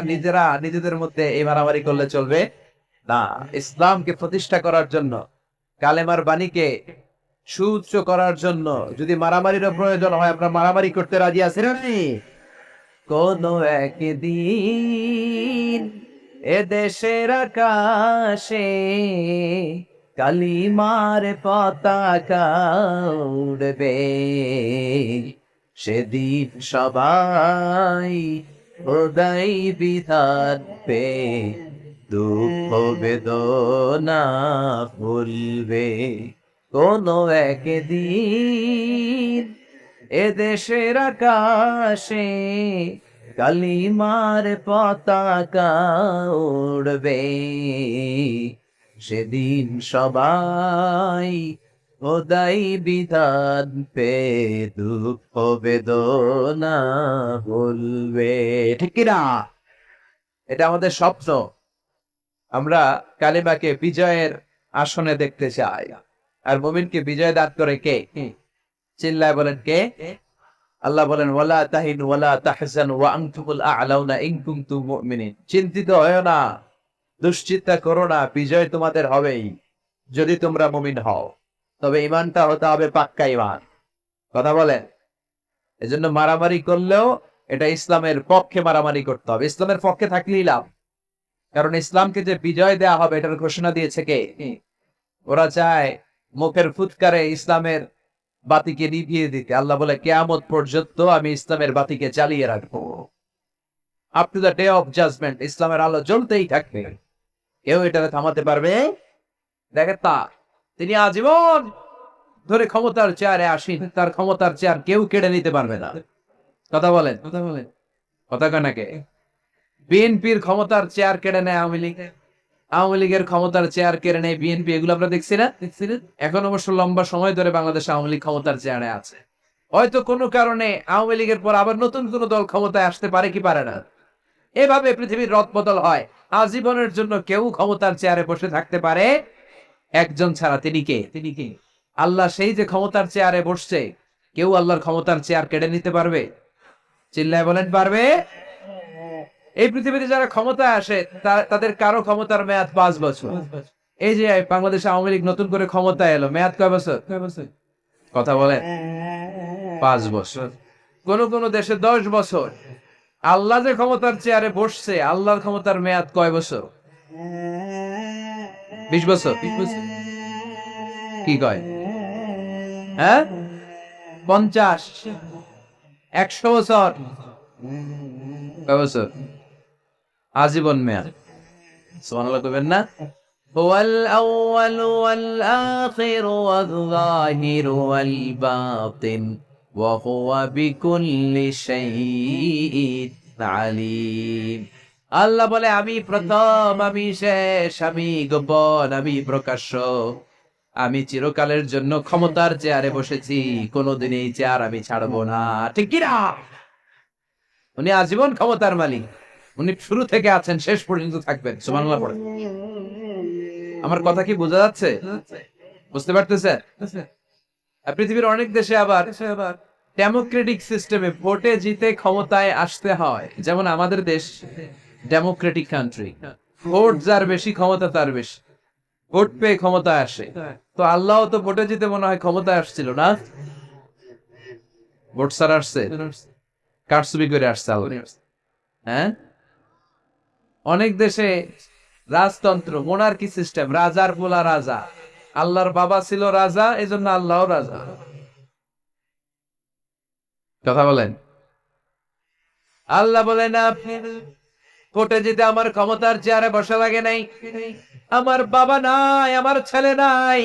নিজেদের মধ্যে এই মারামারি করলে চলবে না। ইসলামকে প্রতিষ্ঠা করার জন্য, কালেমার বাণীকে সুউচ্চ করার জন্য যদি মারামারিরও প্রয়োজন হয়, আমরা মারামারি করতে রাজি আছি না? কোন একদিন এ দেশের আকাশে কালিমার পতাকা উড়বে, সেদিন সবাই খোদাই বিধান পে দুঃখ বেদনা ভুলবে। কোন একদিন এ দেশের আকাশে কালিমার পতাকা উড়বে, সেদিন সবাই খোদাই বিধান পে দুঃখ বেদনা বলবে, ঠিক কিনা? এটা আমাদের স্বপ্ন। আমরা কালিমাকে বিজয়ের আসনে দেখতে চাই। আর মুমিনকে বিজয় দান করে কে? চিল্লায় বলেন কে? আল্লাহ বলেন ওয়ালা তাহিনু ওয়ালা তাহজানু ওয়া আনতুমুল আ'লাউনা ইন কুনতুম মুমিনিন। চিন্তিত হয়ো না, দুশ্চিন্তা করো না, বিজয় তোমাদের হবেই যদি তোমরা মুমিন হও। তবে ঈমানটা হতে হবে পাক্কা ঈমান। কথা বলেন? এজন্য মারামারি করলেও এটা ইসলামের পক্ষে মারামারি করতে হবে, ইসলামের পক্ষে থাকলেই লাভ। কারণ ইসলামকে যে বিজয় দেয়া হবে এটার ঘোষণা দিয়েছে কে? ওরা চায় মুখের ফুৎকারে ইসলামের বাতিকে নিভিয়ে দিতে। আল্লাহ বলে কিয়ামত পর্যন্ত আমি ইসলামের বাতিকে জ্বালিয়ে রাখবো। Up to the day of judgement ইসলামের আলো জ্বলতেই থাকবে, কেউ এটা থামাতে পারবে? দেখেন তা তিনি আজীবন ধরে ক্ষমতার চেয়ারে আসীন, তার ক্ষমতার চেয়ার কেউ কেড়ে নিতে পারবে না। কথা বলেন? কথা কানাকে বিএনপির ক্ষমতার চেয়ার কেড়ে নেয় আওয়ামী লীগ, আওয়ামী লীগের ক্ষমতার চেয়ার কেড়ে নেয় বিএনপি, এগুলো আমরা দেখছি না? এখন অবশ্য লম্বা সময় ধরে বাংলাদেশ আওয়ামী লীগ ক্ষমতার চেয়ারে আছে। হয়তো কোনো কারণে আওয়ামী লীগের পর আবার নতুন কোন দল ক্ষমতায় আসতে পারে কি পারে না। এভাবে পৃথিবীর রদবদল হয়। আজীবনের জন্য কেউ ক্ষমতার চেয়ারে বসে থাকতে পারে একজন ছাড়া, তিনি কে? আল্লাহ। সেই যে ক্ষমতার চেয়ারে বসছে, কেউ আল্লাহর ক্ষমতার চেয়ার কেড়ে নিতে পারবে? চিল্লায় বলেন পারবে? এই পৃথিবীতে যারা ক্ষমতায় আসে তাদের কারো ক্ষমতার মেয়াদ 5 বছর। এই যে বাংলাদেশে আওয়ামী লীগ নতুন করে ক্ষমতায় এলো, মেয়াদ কয় বছর? কথা বলে 5 বছর। কোন কোন দেশে 10 বছর। আল্লাহ যে ক্ষমতার চেয়ারে বসছে, আল্লাহর ক্ষমতার মেয়াদ কয় বছর? 20 বছর। কি কয়? হ্যাঁ, 50, 100 বছর। কয় বছর? আজীবন মেয়াদ। সুবহানাল্লাহ কইবেন না? হুয়াল আউয়ালু ওয়াল আখিরু ওয়াল যাহিরু ওয়াল বাতিন ওয়া হুয়া বিকুল্লি শাইইন আলীম। আল্লাহ বলে আমি প্রথম, আমি শেষ, আমি গোপন, আমি প্রকাশ্য। আমি চিরকালের জন্য ক্ষমতার চেয়ারে বসেছি, কোনদিন এই চেয়ার আমি ছাড়বো না। ঠিক কি না? উনি আজীবন ক্ষমতার মালিক, উনি শুরু থেকে আছেন, শেষ পর্যন্ত থাকবেন। সুবহানাল্লাহ পড়েন। আমার কথা কি বোঝা যাচ্ছে? বুঝতে পারতেছেন? পৃথিবীর অনেক দেশে আবার ডেমোক্রেটিক সিস্টেমে ভোটে জিতে ক্ষমতায় আসতে হয়। যেমন আমাদের দেশ ডেমোক্রেটিক কান্ট্রি, ভোট যার বেশি ক্ষমতা তার বেশি, ভোট পেয়ে ক্ষমতায় আসে। তো আল্লাহ তো ভোটে জিতে মনে হয় ক্ষমতায় আসছিল না, ভোট ছাড়া আসছে, কারচুপি করে আসছে আল্লাহ। হ্যাঁ, অনেক দেশে রাজতন্ত্র, মোনার্কি সিস্টেম, রাজার পোলা রাজা, আল্লাহর বাবা ছিল রাজা, এজন্য আল্লাহও রাজা। কথা বলেন? আল্লাহ বলেন না ভোটে জিতে আমার ক্ষমতার চেয়ারে বসা লাগে নাই, আমার বাবা নাই, আমার ছেলে নাই,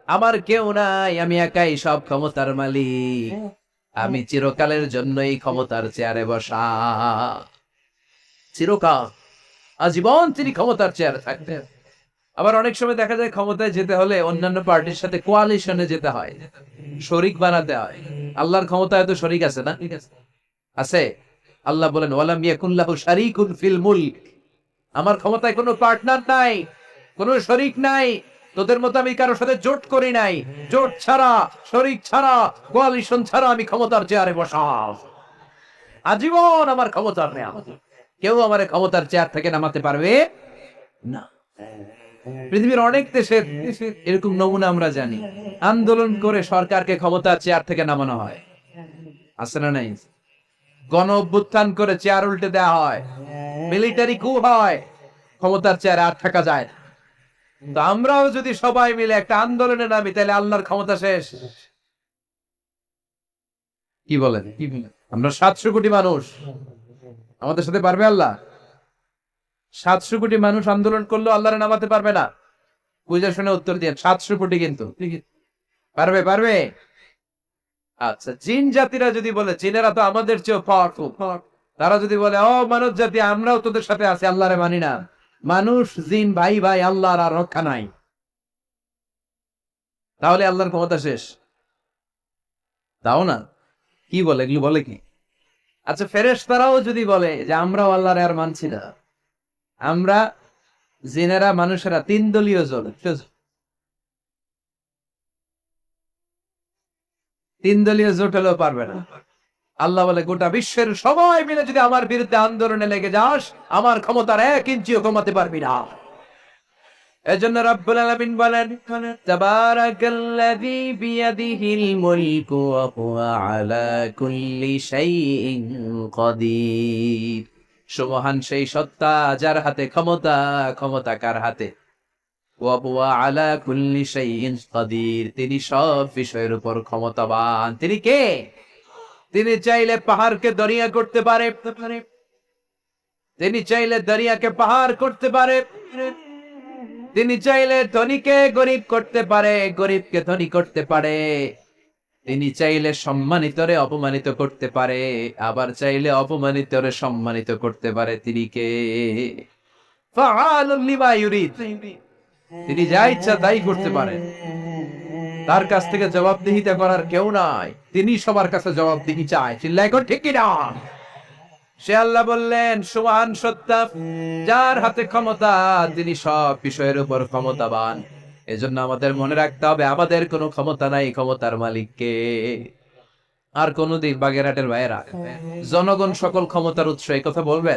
আমার কেউ নাই, আমি একাই সব ক্ষমতার মালিক, আমি চিরকালের জন্য এই ক্ষমতার চেয়ারে বসা। চিরকাল, আজীবন তিনি ক্ষমতার চেয়ারে থাকতেন। আবার অনেক সময় দেখা যায় ক্ষমতায় যেতে হলে অন্যান্য পার্টির সাথে কোয়ালিশনে যেতে হয়, শরিক বানাতে হয়। আল্লাহর ক্ষমতায় তো শরিক আছে না? আছে। আল্লাহ বলেন ওয়ালাম ইয়াকুন লাহু শারীকুন ফিল মুলক। আমার ক্ষমতায় কোনো পার্টনার নাই, কোনো শরিক নাই। তোদের মতো আমি কারোর সাথে জোট করি নাই। জোট ছাড়া, শরিক ছাড়া, কোয়ালিশন ছাড়া আমি ক্ষমতার চেয়ারে বসা। আজীবন আমার ক্ষমতার নেয়ামত, কেউ আমার ক্ষমতার চেয়ার থেকে নামাতে পারবে না। পৃথিবীর অনেক দেশের এরকম নমুনা আমরা জানি। আন্দোলন করে সরকারকে ক্ষমতার চেয়ার থেকে নামানো হয়, আছে না নাই? গণ অভ্যুত্থান করে চেয়ার উল্টে দেওয়া হয়, মিলিটারি কু হয়, ক্ষমতার চেয়ারে আর থাকা যায় না। তো আমরাও যদি সবাই মিলে একটা আন্দোলনে নামি, তাহলে আল্লাহর ক্ষমতা শেষ। কি বলেন? আমরা 700 কোটি মানুষ, আমাদের সাথে পারবে আল্লাহ? 700 কোটি মানুষ আন্দোলন করলেও আল্লাহরে নামাতে পারবে না? বুঝে শুনে উত্তর দিয়ে। 700 কোটি কিন্তু পারবে? আচ্ছা, জিন জাতিরা যদি বলে, জিনেরা তো আমাদের চেয়ে পাওয়ারফুল, তারা যদি বলে ও মানব জাতি আমরাও তোদের সাথে আছি, আল্লাহরে মানি না, মানুষ জিন ভাই ভাই, আল্লাহর আর রক্ষা নাই, তাহলে আল্লাহর ক্ষমতা শেষ? তাও না। কি বলে, এগুলো বলে কি? আচ্ছা, ফেরেশতারাও যদি বলে যে আমরাও আল্লাহর আর মানছি না, আমরা জিনেরা মানুষেরা তিন দলীয় জোট, তিন দলীয় জোট হলেও পারবে না। আল্লাহ বলে গোটা বিশ্বের সবাই মিলে যদি আমার বিরুদ্ধে আন্দোলনে লেগে যাস, আমার ক্ষমতার 1 ইঞ্চিও কমাতে পারবি না। এজন্য রব্বুল আলামিন বলেন, তাবারাকাল্লাযী বিয়াদিহিল মুলকু ওয়া হুয়া আলা কুল্লি শাইইন কাদির। সুবহান সেই সত্তা যার হাতে ক্ষমতা, ক্ষমতা কার হাতে? ওয়া হুয়া আলা কুল্লি শাইইন কাদির, তিনি সব বিষয়ের উপর ক্ষমতাবান। তিনি কে? তিনি চাইলে পাহাড়কে দরিয়া করতে পারে, তিনি চাইলে দরিয়াকে পাহাড় করতে পারে, তিনি চাইলে ধনীকে গরিব করতে পারে, গরিবকে ধনী করতে পারে, তিনি চাইলে সম্মানিতরে অপমানিত করতে পারে, আবার চাইলে অপমানিতরে সম্মানিত করতে পারে। তিনি কে? ফাআলুল লিমা ইউরিদ, তিনি যা ইচ্ছা তাই করতে পারেন। তার কাছ থেকে জবাবদিহিতা করার কেউ নাই, তিনি সবার কাছে জবাবদিহি চায়। চিল্লায় কর ঠিক কি না? সে আল্লাহ বললেন, সুবহান সত্তা যার হাতে ক্ষমতা, তিনি সব বিষয়ের উপর ক্ষমতাবান। এজন্য আমাদের মনে রাখতে হবে আমাদের কোনো ক্ষমতা নাই, ক্ষমতার মালিককে। আর কোনদিন বাগেরহাটের ভাইয়েরা জনগণ সকল ক্ষমতার উৎস, এই কথা বলবে?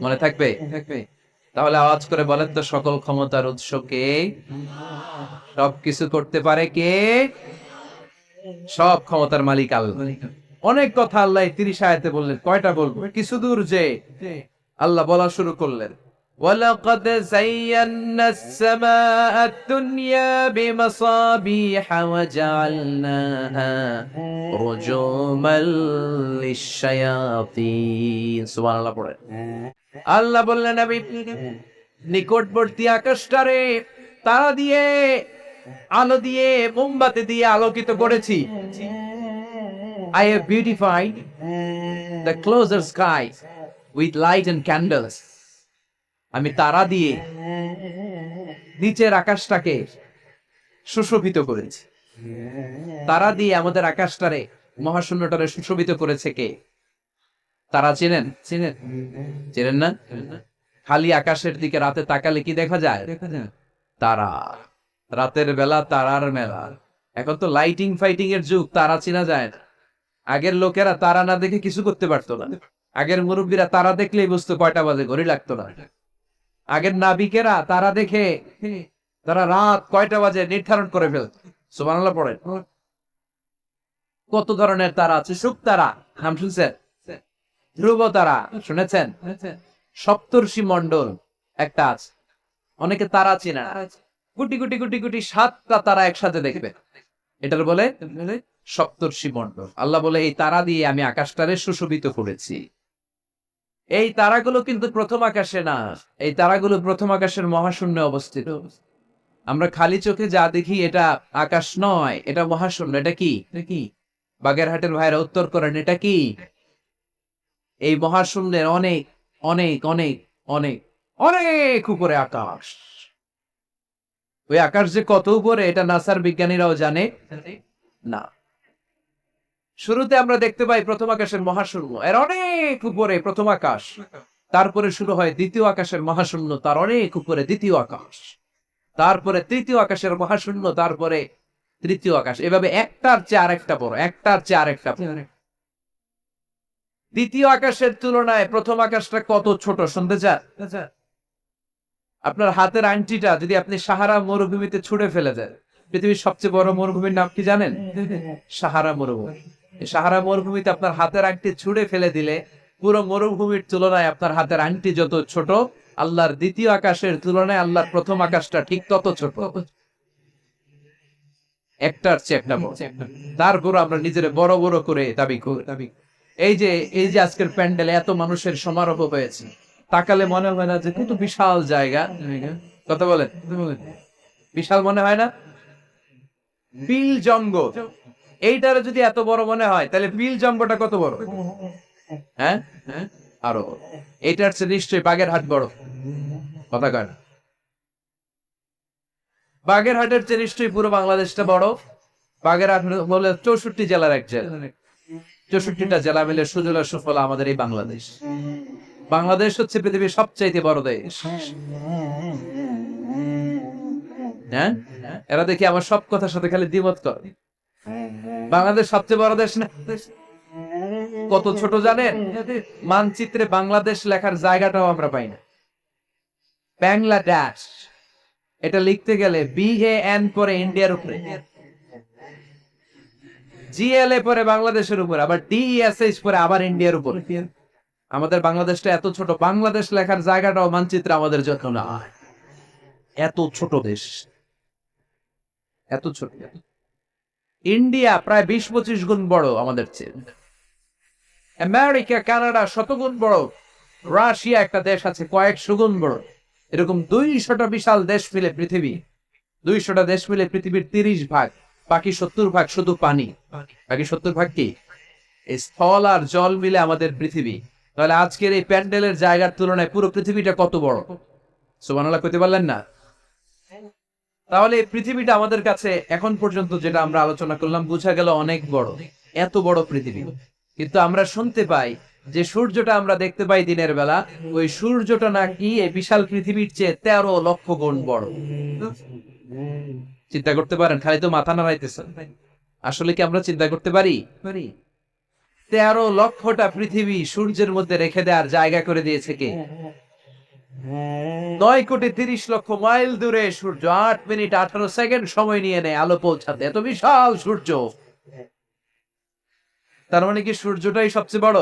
মনে থাকবে? তাহলে আওয়াজ করে বলেন তো, সকল ক্ষমতার উৎস কে? সবকিছু করতে পারে কে? সব ক্ষমতার মালিক আল্লাহ। অনেক কথা আল্লাহ 30 আয়াতে বললেন, কয়টা বলবো? কিছু দূর যে আল্লাহ বলা শুরু করলেন, ওয়ালাকাদ যায়্যানা আস-সামাআ আদ-দুনিয়া বিমাসাবিহা ওয়া জাআলনাহা রুজুমান লিশ-শায়াতিন। সুবহানাল্লাহ পড়েন। আল্লাহ বললেন, নবী নিকটবর্তী আকাশটারে তারা দিয়ে, আলো দিয়ে, মোমবাতি দিয়ে আলোকিত করেছি। I have beautified the closer sky with light and candles. আমি তারা দিয়ে নিচের আকাশটাকে সুশোভিত করেছি। তারা দিয়ে আমাদের আকাশটারে, মহাশূন্যটারে সুশোভিত করেছে কে? তারা চেনেন? চেনেন না? খালি আকাশের দিকে রাতে তাকালে কি দেখা যায়? তারা। রাতের বেলা তারার মেলা। এখন তো লাইটিং ফাইটিং এর যুগ, তারা চেনা যায় না। আগের লোকেরা তারা না দেখে কিছু করতে পারতো না। আগের মুরব্বীরা তারা দেখলেই বুঝতো কয়টা বাজে, ঘড়ি লাগতো না। আগের নাবিকেরা তারা দেখে তারা রাত কয়টা বাজে নির্ধারণ করে ফেলত। সুবহানাল্লাহ পড়েন। কত ধরনের তারা আছে। শুক তারা নাম শুনছেন? ধ্রুব তারা শুনেছেন? সপ্তর্ষি মন্ডল একটা আছে, অনেকে তারা চেনা না। কোটি কোটি কোটি কোটি 7টা তারা একসাথে দেখবে, এটার বলে সপ্তর্ষি মন্ডল। আল্লাহ বলে এই তারা দিয়ে আমি আকাশটারে সুশোভিত করেছি। এই তারাগুলো কিন্তু প্রথম আকাশে না, এই তারাগুলো প্রথম আকাশের মহাশূন্যে অবস্থিত। আমরা খালি চোখে যা দেখি এটা আকাশ নয়, এটা মহাশূন্য। এটা কি? বাগেরহাটের ভাইরা উত্তর করেন, এটা কি? এই মহাশূন্যের অনেক অনেক অনেক অনেক অনেক উপরে আকাশ। ওই আকাশ যে কত উপরে, এটা নাসার বিজ্ঞানীরাও জানে না। শুরুতে আমরা দেখতে পাই প্রথম আকাশের মহাশূন্য, এর অনেক উপরে প্রথম আকাশ। তারপরে শুরু হয় দ্বিতীয় আকাশের মহাশূন্য, তার অনেক উপরে দ্বিতীয় আকাশ। তারপরে তৃতীয় আকাশের মহাশূন্য, তারপরে তৃতীয় আকাশ। এভাবে একটার চেয়ে আরেকটা বড়, একটার চেয়ে আরেকটা। দ্বিতীয় আকাশের তুলনায় প্রথম আকাশটা কত ছোট শুনতে চান? আপনার হাতের আংটিটা যদি আপনি সাহারা মরুভূমিতে ছুঁড়ে ফেলে দেন, পৃথিবীর সবচেয়ে বড় মরুভূমির নাম কি জানেন? সাহারা মরুভূমি। সাহারা মরুভূমিতে আপনার হাতের আংটি ছুঁড়ে ফেলে দিলে পুরো মরুভূমির তুলনায় আপনার হাতের আংটি যত ছোট, আল্লাহর দ্বিতীয় আকাশের তুলনায় আল্লাহর প্রথম আকাশটা ঠিক তত ছোট। একটার চেয়ে একটা বড়। তারপর আমরা নিজের বড় বড় করে দাবি করি। এই যে আজকের প্যান্ডেলে এত মানুষের সমারোহ হয়েছে, তাকালে মনে হয় না যে কত বিশাল জায়গা? কথা বলেন, বিশাল মনে হয় না? বিল জঙ্গল, এইটার যদি এত বড় মনে হয়, তাহলে বিল জঙ্গলটা কত বড়? হ্যাঁ, আরো। এটার চেয়ে নিশ্চয়ই বাগেরহাট বড়। কথা কয় না? বাগেরহাটের চেয়ে নিশ্চয়ই পুরো বাংলাদেশটা বড়। বাগেরহাট বলে 64 জেলার এক জেলা, 64টা জেলা মিলে সুজলা সুফলা আমাদের এই বাংলাদেশ। বাংলাদেশ হচ্ছে পৃথিবীর সবচাইতে বড় দেশ। হ্যাঁ, এরা দেখি আমার সব কথার সাথে খালি দ্বিমত কর। বাংলাদেশ সবচেয়ে বড় দেশ না? কত ছোট জানেন? মানচিত্রে বাংলাদেশ লেখার জায়গাটাও আমরা পাই না। বাংলাদেশ এটা লিখতে গেলে BAN পরে ইন্ডিয়ার উপরে, GLA পরে বাংলাদেশের উপরে, আবার DESH পরে আবার ইন্ডিয়ার উপরে। আমাদের বাংলাদেশটা এত ছোট, বাংলাদেশ লেখার জায়গাটাও মানচিত্রে আমাদের জন্য না। এত ছোট দেশ, এত ছোট। ইন্ডিয়া প্রায় 20-25 গুণ বড় আমাদের চেয়ে। আমেরিকা কানাডা শতগুণ বড়। রাশিয়া একটা দেশ আছে কয়েকশো গুণ বড়। এরকম 200টা বিশাল দেশ মিলে পৃথিবী, 200টা দেশ মিলে পৃথিবীর 30 ভাগ, বাকি 70 ভাগ শুধু পানি। বাকি 70 ভাগ কি? এই স্থল আর জল মিলে আমাদের পৃথিবী। তাহলে আজকের এই প্যান্ডেলের জায়গার তুলনায় পুরো পৃথিবীটা কত বড়? সুবহানাল্লাহ কইতে পারলেন না? তাহলে এই পৃথিবীটা আমাদের কাছে এখন পর্যন্ত যেটা আমরা আলোচনা করলাম বোঝা গেল অনেক বড়, এত বড় পৃথিবী। কিন্তু আমরা শুনতে পাই যে সূর্যটা আমরা দেখতে পাই দিনের বেলা, ওই সূর্যটা নাকি এই বিশাল পৃথিবীর চেয়ে 13 লক্ষ গুণ বড়। চিন্তা করতে পারেন? খালি তো মাথা নাড়াইতেছেন। আসলে কি আমরা চিন্তা করতে পারি? 13 লক্ষটা পৃথিবী সূর্যের মধ্যে রেখে দেওয়ার জায়গা করে দিয়েছে কে? 9,30,00,000 মাইল দূরে সূর্য 8 মিনিট 18 সেকেন্ড সময় নিয়ে নেয় আলো পৌঁছাতে। এত বিশাল সূর্য। তার মানে কি সূর্যটাই সবচেয়ে বড়?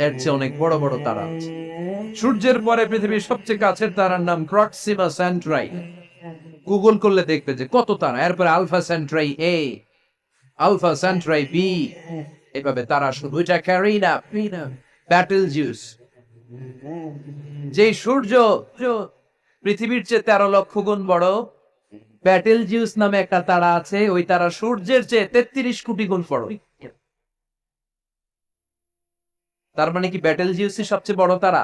এর চেয়ে অনেক বড় বড় তারা আছে। সূর্যের পরে পৃথিবীর সবচেয়ে কাছের তারার নাম প্রক্সিমা সেন্ট্রাই। গুগল করলে দেখবে যে কত তারা। এরপরে Alpha Centauri A, Alpha Centauri B, এভাবে তারা শুরু। এটা ক্যারিনা, ব্যাটেলজিউস। যে সূর্য পৃথিবীর চেয়ে 13 লক্ষ গুণ বড়, ব্যাটেলজিউস নামে একটা তারা আছে, ওই তারা সূর্যের চেয়ে 33 কোটি গুণ বড়। তার মানে কি ব্যাটেলজিউসই সবচেয়ে বড় তারা?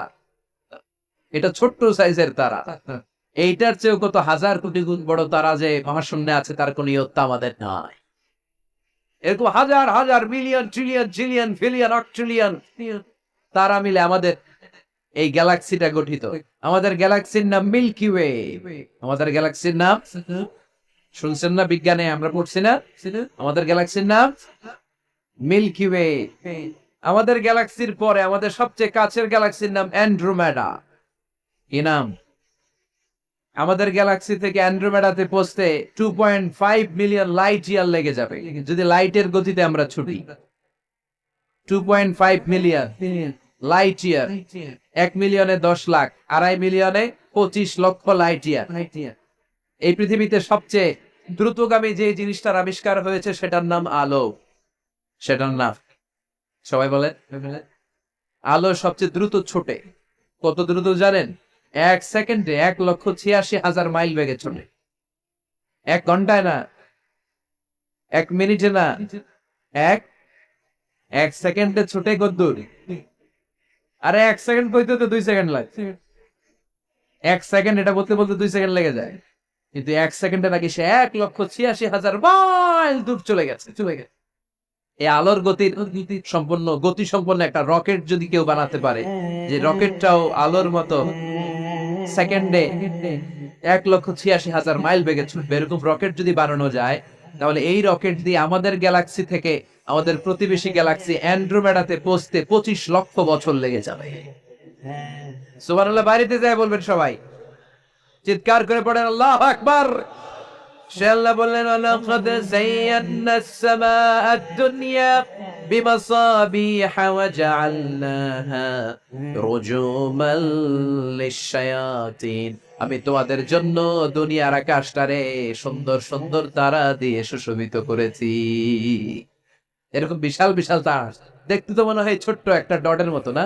এটা ছোট্ট সাইজের তারা। এইটার চেয়েও কত হাজার কোটি গুণ বড় তারা যে মহাশূন্যে আছে তার কোন ইয়ত্তা আমাদের নাই। এরকম হাজার হাজার million trillion zillion billion octillion তারা মিলে আমাদের এই গ্যালাক্সিটা গঠিত। আমাদের গ্যালাক্সির নাম মিল্কি ওয়ে। আমাদের গ্যালাক্সির নাম শুনছেন না? বিজ্ঞানে আমরা পড়ছি না? আমাদের গ্যালাক্সির নাম মিল্কি ওয়ে। আমাদের গ্যালাক্সির পরে আমাদের সবচেয়ে কাছের গ্যালাক্সির নাম অ্যান্ড্রোমেডা। কি নাম? আমাদের গ্যালাক্সি থেকে অ্যান্ড্রোমেডাতে পৌঁছতে 2.5 মিলিয়ন লাইট ইয়ার লেগে যাবে যদি লাইটের গতিতে আমরা ছুটি। 2.5 মিলিয়ন লাইট ইয়ার। 1 মিলিয়নে 10 লাখ, 2.5 মিলিয়নে 25 লক্ষ লাইট ইয়ার। এই পৃথিবীতে সবচেয়ে দ্রুতগামী যে জিনিসটার আবিষ্কার হয়েছে সেটার নাম আলো। সেটার নাম সবাই বলে আলো সবচেয়ে দ্রুত ছোটে। কত দ্রুত জানেন? 1 সেকেন্ডে 1,86,000 মাইল বেগে ছোটে। 1 ঘন্টায় না, 1 মিনিটে না, 1 সেকেন্ডে ছোটে কদ্দূর? আরে 1 সেকেন্ড কইতে তো 2 সেকেন্ড লাগে। 1 সেকেন্ড এটা বলতে বলতে 2 সেকেন্ড লেগে যায়, কিন্তু 1 সেকেন্ডে নাকি সে 1,86,000 মাইল দূর চলে গেছে। এই আলোর গতি সম্পন্ন একটা রকেট যদি কেউ বানাতে পারে, যে রকেটটাও আলোর মতো সেকেন্ডে 1,86,000 মাইল বেগে ছুটবে, এরকম রকেট যদি বানানো যায়, তাহলে এই রকেট দিয়ে আমাদের গ্যালাক্সি থেকে আমাদের প্রতিবেশী গ্যালাক্সি অ্যান্ড্রোমেডাতে পৌঁছতে 25 লক্ষ বছর লেগে যাবে। সুবহানাল্লাহ বাড়িতে যায় বলবেন সবাই, চিৎকার করে পড়েন আল্লাহু আকবার। সে আল্লাহ বললেন ওয়ালাকাদ যায়্যানাস সামাআদ দুনিয়া বিমাসাবিহা ওয়া জাআলনাহা রুজুমান লিশ-শায়াতিন। আমি তোমাদের জন্য দুনিয়ার আকাশটারে সুন্দর সুন্দর তারা দিয়ে সুশোভিত করেছি। এরকম বিশাল বিশাল তারা দেখতে তো মনে হয় ছোট্ট একটা ডটের মতো না,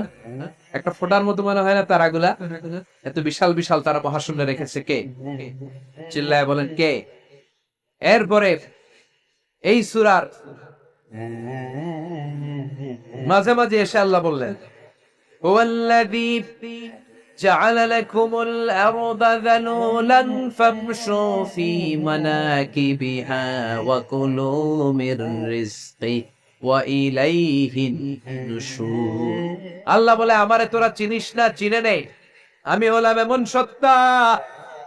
একটা ফোঁটার মতো মনে হয় না তারাগুলা? এত বিশাল বিশাল তারা মহাশূন্যে রেখেছে কে? চিল্লায় বলেন কে? এরপরে এই সূরার মাঝে মাঝে এসে আল্লাহ বললেন হুয়াল্লাযী جعل لكم الأرض ذلولا فامشوا في مناكبها وكلوا من رزقه وإليه النشور আল্লাহ বলে আমারে তোরা চিনিস না, চিনে নে, আমি হলাম এমন সত্তা,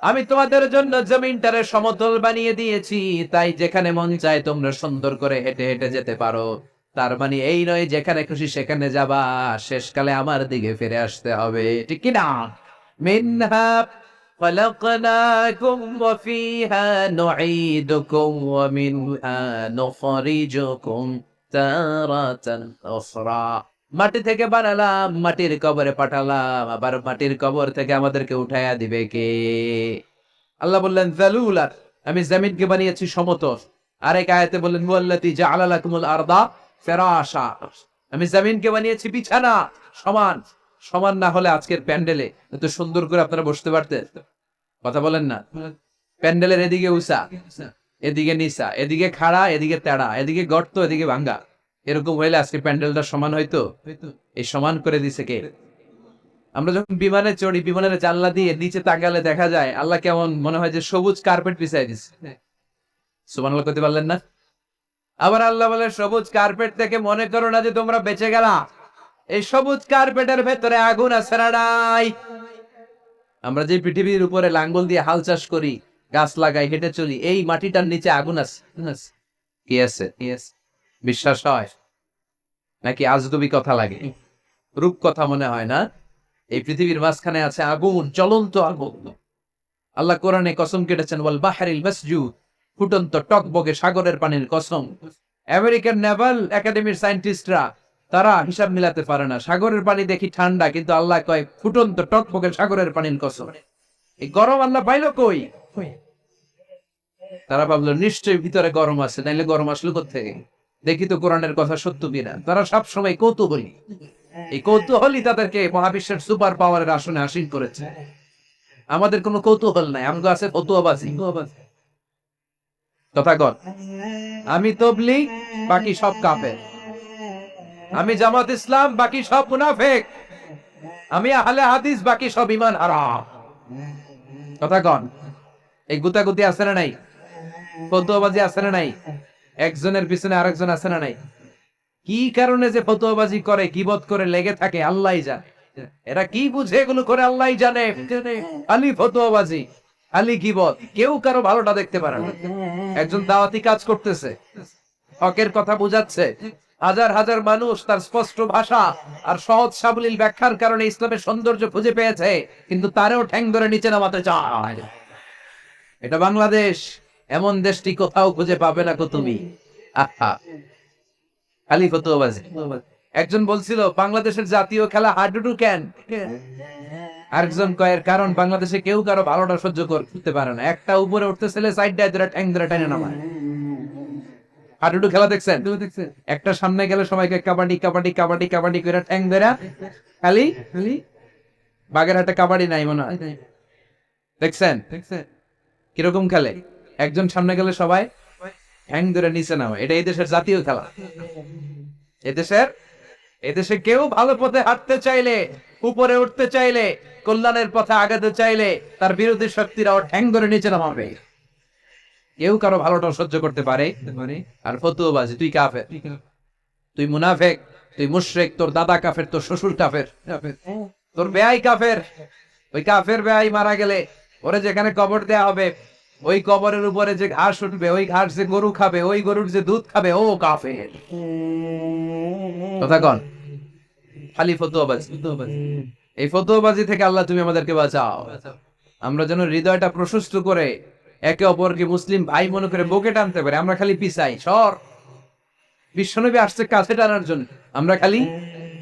আমি তোমাদের জন্য জমিনটারে সমতল বানিয়ে দিয়েছি, তাই যেখানে মন চায় তোমরা সুন্দর করে হেঁটে হেঁটে যেতে পারো। তার মানে এই নয় যেখানে খুশি সেখানে যাবা, শেষকালে আমার দিকে ফিরে আসতে হবে, ঠিক কি না? মিনহা খলাকনাকুম ওয়া ফিহা নুঈদুকুম ওয়া মিনহা নুখরিজুকুম তারাতান উখরা। মাটি থেকে বানালাম, মাটির কবরে পাঠালাম, আবার মাটির কবর থেকে আমাদেরকে উঠায়া দিবে কে? আল্লাহ বললেন যালুলান, আমি জমিনকে বানিয়েছি সমতল। আরেক আয়াতে বললেন ওয়াল্লাতী জাআলা লাকুমুল আরদা ফিরাশা, আমি জমিনকে বানিয়েছি বিছানা। সমান সমান না হলে আজকের প্যান্ডেলে এত সুন্দর করে আপনারা বসতে পারতেন? কথা বলেন না। প্যান্ডেলের এদিকে উঁচা, এদিকে নিচা, এদিকে খাড়া, এদিকে তেড়া, এদিকে গর্ত, এদিকে ভাঙ্গা, এরকম হইলে আজকে প্যান্ডেলটা সমান হইতো? এই সমান করে দিছে কে? আমরা যখন বিমানে চড়ি, বিমানের জানলা দিয়ে নিচে তাকালে দেখা যায় আল্লাহ কেমন মনে হয় যে সবুজ কার্পেট বিছাই দিছে। সুবহানাল্লাহ করতে পারলেন না? আবার আল্লাহ বলে সবুজ কার্পেট থেকে মনে করো না যে তোমরা বেঁচে গেলা, এই সবুজ কার্পেটের ভেতরে আগুন আছে না নাই? আমরা যে পৃথিবীর উপরে লাঙ্গল দিয়ে হাল চাষ করি, গাছ লাগাই, হেঁটে চলি, এই মাটিটার নিচে আগুন আছে। কি আছে? বিশ্বাস হয় নাকি আজগুবি কথা লাগে? রূপ কথা মনে হয় না? এই পৃথিবীর মাঝখানে আছে আগুন, জ্বলন্ত আগুন। আল্লাহ কোরআনে কসম কেটেছেন ওয়াল বাহরিল মাসজুদ, ফুটন্ত টকবগে সাগরের পানির কসম। আমেরিকান নেভাল একাডেমির সায়েন্টিস্টরা তারা হিসাব মিলাতে পারে না, সাগরের পানি দেখি ঠান্ডা, কিন্তু আল্লাহ কয় ফুটন্ত টকবগে সাগরের পানির কসম। এই গরম আল্লাহ পাইলো কই? তারা ভাবলো নিশ্চয়ই ভিতরে গরম আছে, নাইলে গরম আসলো কোত্থেকে? দেখি তো কোরআনের কথা সত্য কিনা। তারা সবসময় কৌতূহলী, এই কৌতূহলই তাদেরকে মহাবিশ্বের সুপার পাওয়ারের আসনে আসীন করেছে। আমাদের কোনো কৌতূহল নাই, আমগো আছে ফতুয়াবাজি। কথা কর, আমি তবলিগ, বাকি সব কাফের। আমি জামাত ইসলাম, বাকি সব মুনাফিক। আমি আহলে হাদিস, বাকি সব ঈমান হারাম। কথা কন, এই গুতাগুতি আছে না নাই? ফতুয়াবাজি আছে না নাই? একজনের পিছনে আরেকজন আছে না নাই? কি কারণে যে ফতুয়াবাজি করে, গীবত করে লেগে থাকে আল্লাহই জানে। এরা কি বুঝে এগুলো করে আল্লাহই জানে। খালি ফতুয়াবাজি, খালি গীবত, কেউ কারো ভালোটা দেখতে পারে না। একজন দাওয়াতি কাজ করতেছে, হকের কথা বুঝাচ্ছে, হাজার হাজার মানুষ তার স্পষ্ট ভাষা আর সহজ সাবলীল ব্যাখ্যার কারণে ইসলামের সৌন্দর্য খুঁজে পেয়েছে, কিন্তু তারেও ঠ্যাং ধরে নিচে নামাতে চায়। এটা বাংলাদেশ, এমন দেশটি কোথাও খুঁজে পাবে না কো তুমি। আহা, খালি ফতুয়াবাজি। একজন বলছিল বাংলাদেশের জাতীয় খেলা হাডুডু কেন? আরেকজন কয়ের কারণ বাংলাদেশে কেউ কারো ভালোটা সহ্য করতে পারে না। একটা উপরে উঠতে ছেলে সাইড দিয়ে ধরে ঠ্যাং ধরে টেনে নামায়। হাডুডু খেলা দেখছেন? একটা সামনে গেলে সবাইকে কাবাডি কাবাডি কাবাডি কাবাডি করে ঠ্যাং ধরে, খালি বাগেরহাটে কাবাডি নাই মনে হয়, দেখছেন কিরকম খেলে? একজন সামনে গেলে সবাই ঠ্যাং ধরে নিচে নামে। এটা এই দেশের জাতীয় খেলা। এদেশে কেউ ভালো পথে হাঁটতে চাইলে, উপরে উঠতে চাইলে, কল্যাণের পথে আগাতে চাইলে তার বিরোধী শক্তিরাও ঠ্যাং ধরে নিচে নামাবে। কেউ কারো ভালোটা সহ্য করতে পারে? আর ফতুয়াবাজি, তুই কাফের, তুই মুনাফিক, তুই মুশরিক, তোর দাদা কাফের, তোর শ্বশুর কাফের, তোর বেয়াই কাফের। ওই কাফের বেয়াই মারা গেলে ওরে যেখানে কবর দেয়া হবে, ওই কবরের উপরে যে ঘাস উঠবে, ওই ঘাস যে গরু খাবে, ওই গরুর যে দুধ খাবে, ও কাফের। কথা কন, খালি ফতুয়াবাজি। এই ফতুয়াবাজি থেকে আল্লাহ তুমি আমাদেরকে বাঁচাও। আমরা যেন হৃদয়টা প্রশস্ত করে একে অপরকে মুসলিম ভাই মনে করে বুকে টানতে পারে। আমরা খালি পিছাই, সর। বিশ্বনবী আসছে কাছে টানার জন্য, আমরা খালি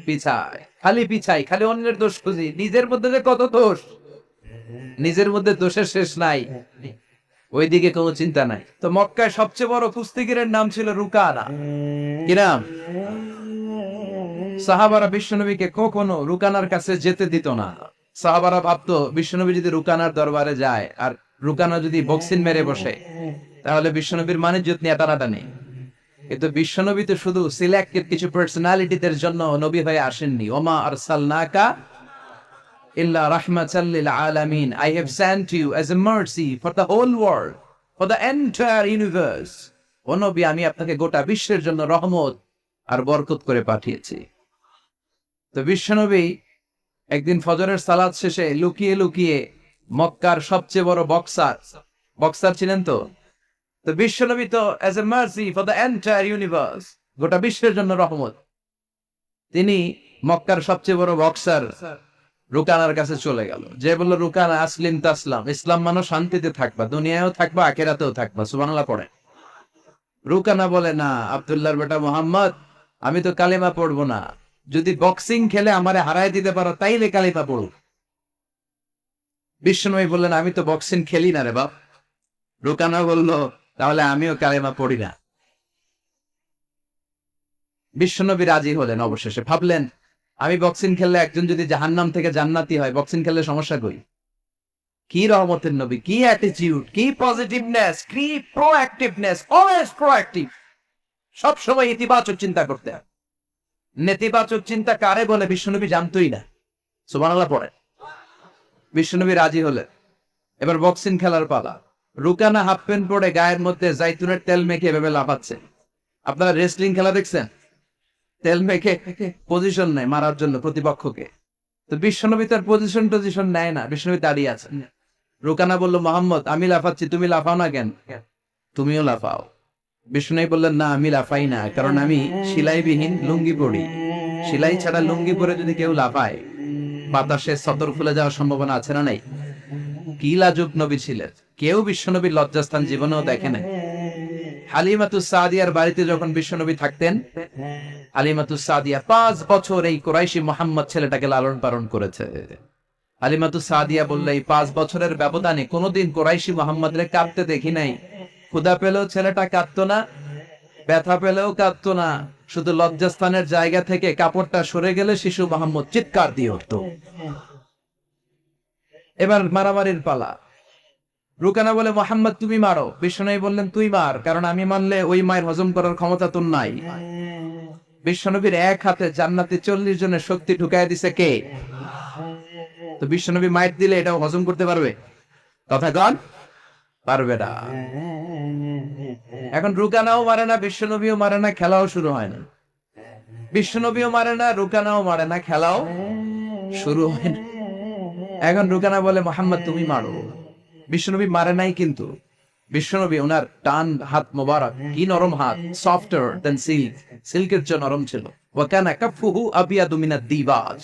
পিছাই, খালি অন্যের দোষ খুঁজি। নিজের মধ্যে যে কত দোষ, নিজের মধ্যে দোষের শেষ নাই, ওইদিকে কোনো চিন্তা নাই। তো মক্কায় সবচেয়ে বড় কুস্তিগিরের নাম ছিল রুকানা। কি নাম? সাহাবারা বিশ্বনবীকে কখনো রুকানার কাছে যেতে দিত না। সাহাবারা ভাবতো বিশ্বনবী যদি রুকানার দরবারে যায় আর রুকানা যদি বক্সিন মেরে বসে, তাহলে বিশ্বনবীর মানিজ্যত নিয়ে টানাটানি। কিন্তু বিশ্বনবী তো শুধু সিলেক্টেড কিছু পার্সোনালিটিদের জন্য নবী হয়ে আসেননি। ওমা আরসালনাকা ইল্লা রাহমাতাল লিল আলামিন। I have sent you as a mercy for the whole world, for the entire universe. ও নবী, আমি আপনাকে গোটা বিশ্বের জন্য রহমত আর বরকত করে পাঠিয়েছি। তো বিশ্বনবী একদিন ফজরের সালাত শেষে লুকিয়ে লুকিয়ে মক্কার সবচেয়ে বড় বক্সার ছিলেন তো বিশ্বনবী তো as a mercy for the entire universe, গোটা বিশ্বের জন্য রহমত, তিনি মক্কার সবচেয়ে বড় বক্সার রুকানার কাছে চলে গেল। যে বলল, রুকানা আসলিম তাসলাম, ইসলাম মানো শান্তিতে থাকবা, দুনিয়ায়ও থাকবা আখিরাতেও থাকবা, সুবহানাল্লাহ পড়ে। রুকানা বলে, না আব্দুল্লাহর বেটা মোহাম্মদ, আমি তো কালিমা পড়বো না, যদি বক্সিং খেলে আমারে হারাই দিতে পারো তাইলে কালিমা পড়ো। বিশ্বনবী বললেন, আমি তো বক্সিং খেলি না রে বাপ। রুকানা বলল, তাহলে আমিও কালিমা পড়ি না। বিশ্বনবী রাজি হলেন। অবশেষে ভাবলেন, আমি বক্সিং খেললে একজন যদি জাহান্নাম থেকে জান্নাতি হয়, বক্সিং খেললে সমস্যা কই? কি রহমতের নবী, কি অ্যাটিটিউড, কি পজিটিভনেস, কি প্রোঅ্যাক্টিভনেস, অলওয়েজ প্রোঅ্যাক্টিভ, সব সময় ইতিবাচক চিন্তা করতে। নেতিবাচক চিন্তা কারে বলে বিশ্বনবী জানতোই না, সুবহানাল্লাহ পড়ে। বিশ্বনবী রাজি হলেন। এবার বক্সিং খেলার পালা। রুকানা হাফ প্যান্ট পরে গায়ের মধ্যে জাইতুনের তেল মেখে এভাবে লাফাচ্ছে। আপনারা রেসলিং খেলা দেখছেন? তেল মেখে পজিশন নেয় মারার জন্য প্রতিপক্ষকে। তো বিশ্বনবী তার পজিশন নেয় না, বিশ্বনবী দাঁড়িয়ে আছেন। রুকানা বলল, মোহাম্মদ, আমি লাফাচ্ছি, তুমি লাফাও না কেন? তুমিও লাফাও। বিশ্বনবী বললেন, না আমি লাফাই না, কারণ আমি সেলাইবিহীন লুঙ্গি পরি। সেলাই ছাড়া লুঙ্গি পরে যদি কেউ লাফায়, বাতাসে সতর খুলে যাওয়ার সম্ভাবনা আছে না নাই? কি লাজুক নবী ছিলেন, কেউ বিশ্বনবীর লজ্জাস্থান জীবনেও দেখে নাই। হালিমাতুস সাদিয়ার বাড়িতে যখন বিশ্বনবী থাকতেন, হালিমাতুস সাদিয়া 5 বছর এই কুরাইশি মোহাম্মদ ছেলেটাকে লালন পালন করেছে। হালিমাতুস সাদিয়া বললে, এই 5 বছরের ব্যবধানে কোনোদিন কুরাইশি মোহাম্মদরে কাঁদতে দেখি নাই। ক্ষুধা পেলেও ছেলেটা কাঁদতো না, ব্যথা পেলেও কাঁদতো না, শুধু লজ্জাস্থানের জায়গা থেকে কাপড়টা সরে গেলে শিশু মোহাম্মদ চিৎকার দিয়ে উঠত। এবার মারামারির পালা। রুকানা বলে, মোহাম্মদ তুমি মারো। বিশ্বনবী বললেন, তুই মার, কারণ আমি মানলে ওই মায়ের হজম করার ক্ষমতা তোর নাই। বিশ্বনবীর এক হাতে জান্নাতে 40 জনের শক্তি ঢুকায় দিছে কে? তো বিশ্বনবী মাইট দিলে এটাও হজম করতে পারবে? কথা কন, পারবে না। এখন রুকানাও মারে না, বিশ্বনবীও মারে না, খেলাও শুরু হয় না। বিশ্বনবীও মারে না, রুকানাও মারে না, খেলাও শুরু হয় না। এখন রুকানা বলে, মোহাম্মদ তুমি মারো। বিশ্বনবী মারে নাই, কিন্তু বিশ্বনবী ওনার ডান হাত মোবারক, কি নরম হাত, সফটার দেন সিল্ক, সিল্কের চেয়ে নরম ছিল। ওয়াকানা কাফুহু আবিয়াদু মিনাদ দিবাজ,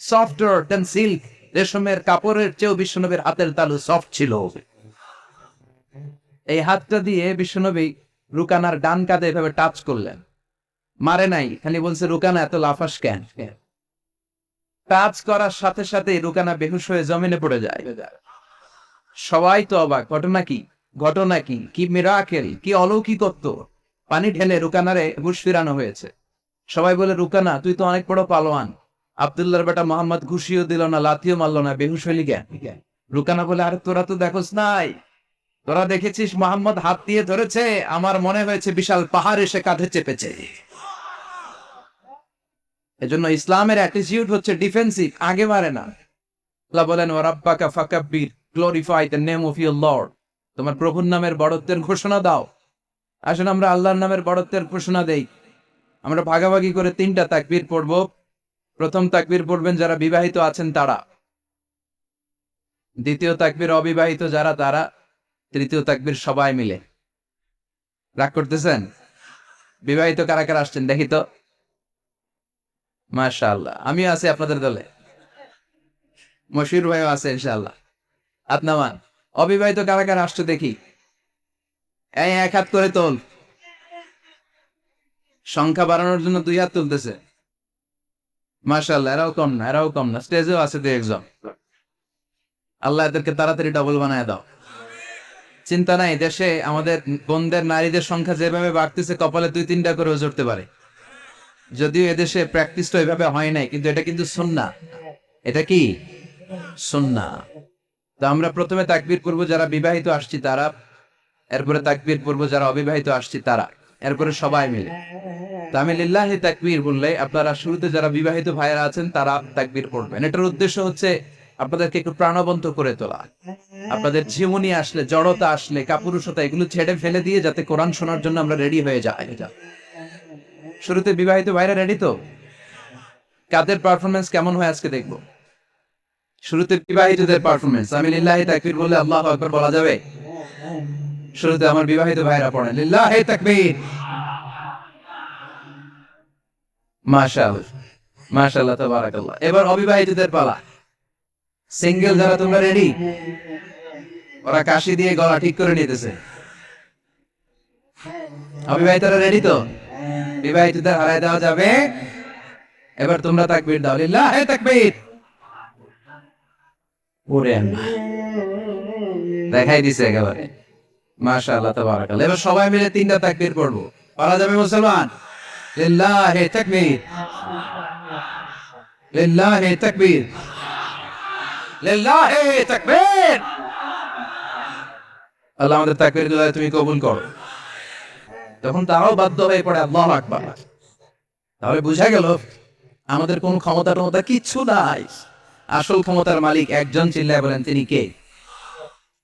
সফটার দেন সিল্ক, রেশমের কাপড়ের চেয়েও বিশ্বনবীর হাতের তালু সফট ছিল। এই হাতটা দিয়ে বিশ্বনবী রুকানার ডান কাঁধে এভাবে টাচ করলেন, মারে নাই, খালি বলছে, রুকানা এত লাফাস কেন? টাচ করার সাথে সাথে রুকানা বেহুশ হয়ে জমিনে পড়ে যায়। সবাই তো অবাক, ঘটনা কি, কি মিরাকেল, কি অলৌকিকত্ব। পানি ঢেলে রুকানারে হুঁশ ফিরানো হয়েছে। সবাই বলে, রুকানা তুই তো অনেক বড় পালোয়ান, আব্দুল্লাহর বেটা মোহাম্মদ ঘুষিও দিল না, লাথিও মারলো না, বেহুশ হইলি কেন? রুকানা বলে, আরে তোরা তো দেখোস নাই, তোরা দেখেছিস মোহাম্মদ হাত দিয়ে ধরেছে, আমার মনে হয়েছে বিশাল পাহাড় এসে কাঁধে চেপেছে। এজন্য ইসলামের অ্যাটিটিউড হচ্ছে ডিফেন্সিভ, আগে মারে না। আল্লাহ বলেন, ওয়া রাব্বাকা ফাকাব্বির, glorify the name of your lord, তোমার প্রভুর নামের বড়ত্বের ঘোষণা দাও। আসলে আমরা আল্লাহর নামের বড়ত্বের ঘোষণা দেই। আমরা ভাগাভাগি করে 3টা তাকবীর পড়ব। প্রথম তাকবীর পড়বেন যারা বিবাহিত আছেন তারা, দ্বিতীয় তাকবীর অবিবাহিত যারা তারা, তৃতীয় তাকবীর সবাই মিলে। রাগ করতেছেন? বিবাহিত কারা কারা আসছেন দেখি তো? মাশাআল্লাহ, আমিও আছি আপনাদের দলে, মশির ভাইও আছে ইনশাআল্লাহ। আদনামান, অবিবাহিত কারা কারা আসছে দেখি? এই 1 হাত করে তোল। সংখ্যা বাড়ানোর জন্য 2 হাত তুলতেছে। মাশাআল্লাহ, এরাও কম না, স্টেজেও আছে 2-1 জন। আল্লাহ এদেরকে তাড়াতাড়ি ডাবল বানায় দাও। চিন্তা নাই, দেশে আমাদের বোনদের, নারীদের সংখ্যা যেভাবে বাড়তেছে, কপালে 2-3টা করেও জড়তে পারে। যদিও এদেশে প্র্যাকটিসটা ওইভাবে হয় নাই, কিন্তু এটা কিন্তু সুন্নাহ। এটা কি সুন্নাহ? তো আমরা প্রথমে তাকবীর পড়বো যারা বিবাহিত আসছি তারা, এরপরে তাকবীর পড়বো যারা অবিবাহিত আসছি তারা, এরপরে সবাই মিলে। তো আমি লিল্লাহি তাকবীর বললে আপনারা শুরুতে যারা বিবাহিত ভাইয়েরা আছেন তারা তাকবীর পড়বেন। এটার উদ্দেশ্য হচ্ছে আপনাদেরকে একটু প্রাণবন্ত করে তোলা, আপনাদের জীবনী আসলে, জড়তা আসলে, কাপুরুষতা এগুলো ছেড়ে ফেলে দিয়ে যাতে কোরআন শোনার জন্য আমরা রেডি হয়ে যাই। শুরুতে বিবাহিত ভাইরা রেডি তো? কাদের পারফরমেন্স কেমন হয় আজকে দেখবো। শুরুতে বিবাহিতদের পারফরমেন্স, আমি লিল্লাহি তাকবীর বলে আল্লাহু আকবার বলা যাবে? শুরুতে আমার বিবাহিত ভাইরা পড়েন লিল্লাহি তাকবীর। মাশাআল্লাহ মাশাআল্লাহ তাবারাকাল্লাহ। এবার অবিবাহিতদের পালা। সিঙ্গেল যারা তোমরা রেডি? ওরা কাশি দিয়ে গলা ঠিক করে নিতেছে। অবিবাহিতরা রেডি তো? বিবাহিতদের হারায় দেওয়া যাবে? এবার তোমরা তাকবীর দাও, লিল্লাহি তাকবীর। ওরে আল্লাহ, দেখাই দিছে একেবারে। মাশাআল্লাহ তাবারাকাল্লাহ। এবার সবাই মিলে তিনটা তাকবীর পড়বো, পারা যাবে মুসলমান? লিল্লাহি তাকবীর, লিল্লাহি তাকবীর, লিল্লাহি তাকবীর। আল্লাহ আমাদের তাকবীরগুলো তুমি কবুল করো। তখন তারাও বাধ্য হয়ে পড়ে আল্লাহু আকবার। তাহলে বুঝা গেল আমাদের কোনো ক্ষমতা টমতা কিচ্ছু নাই, আসল ক্ষমতার মালিক একজন। চিল্লায় বলেন তিনি কে?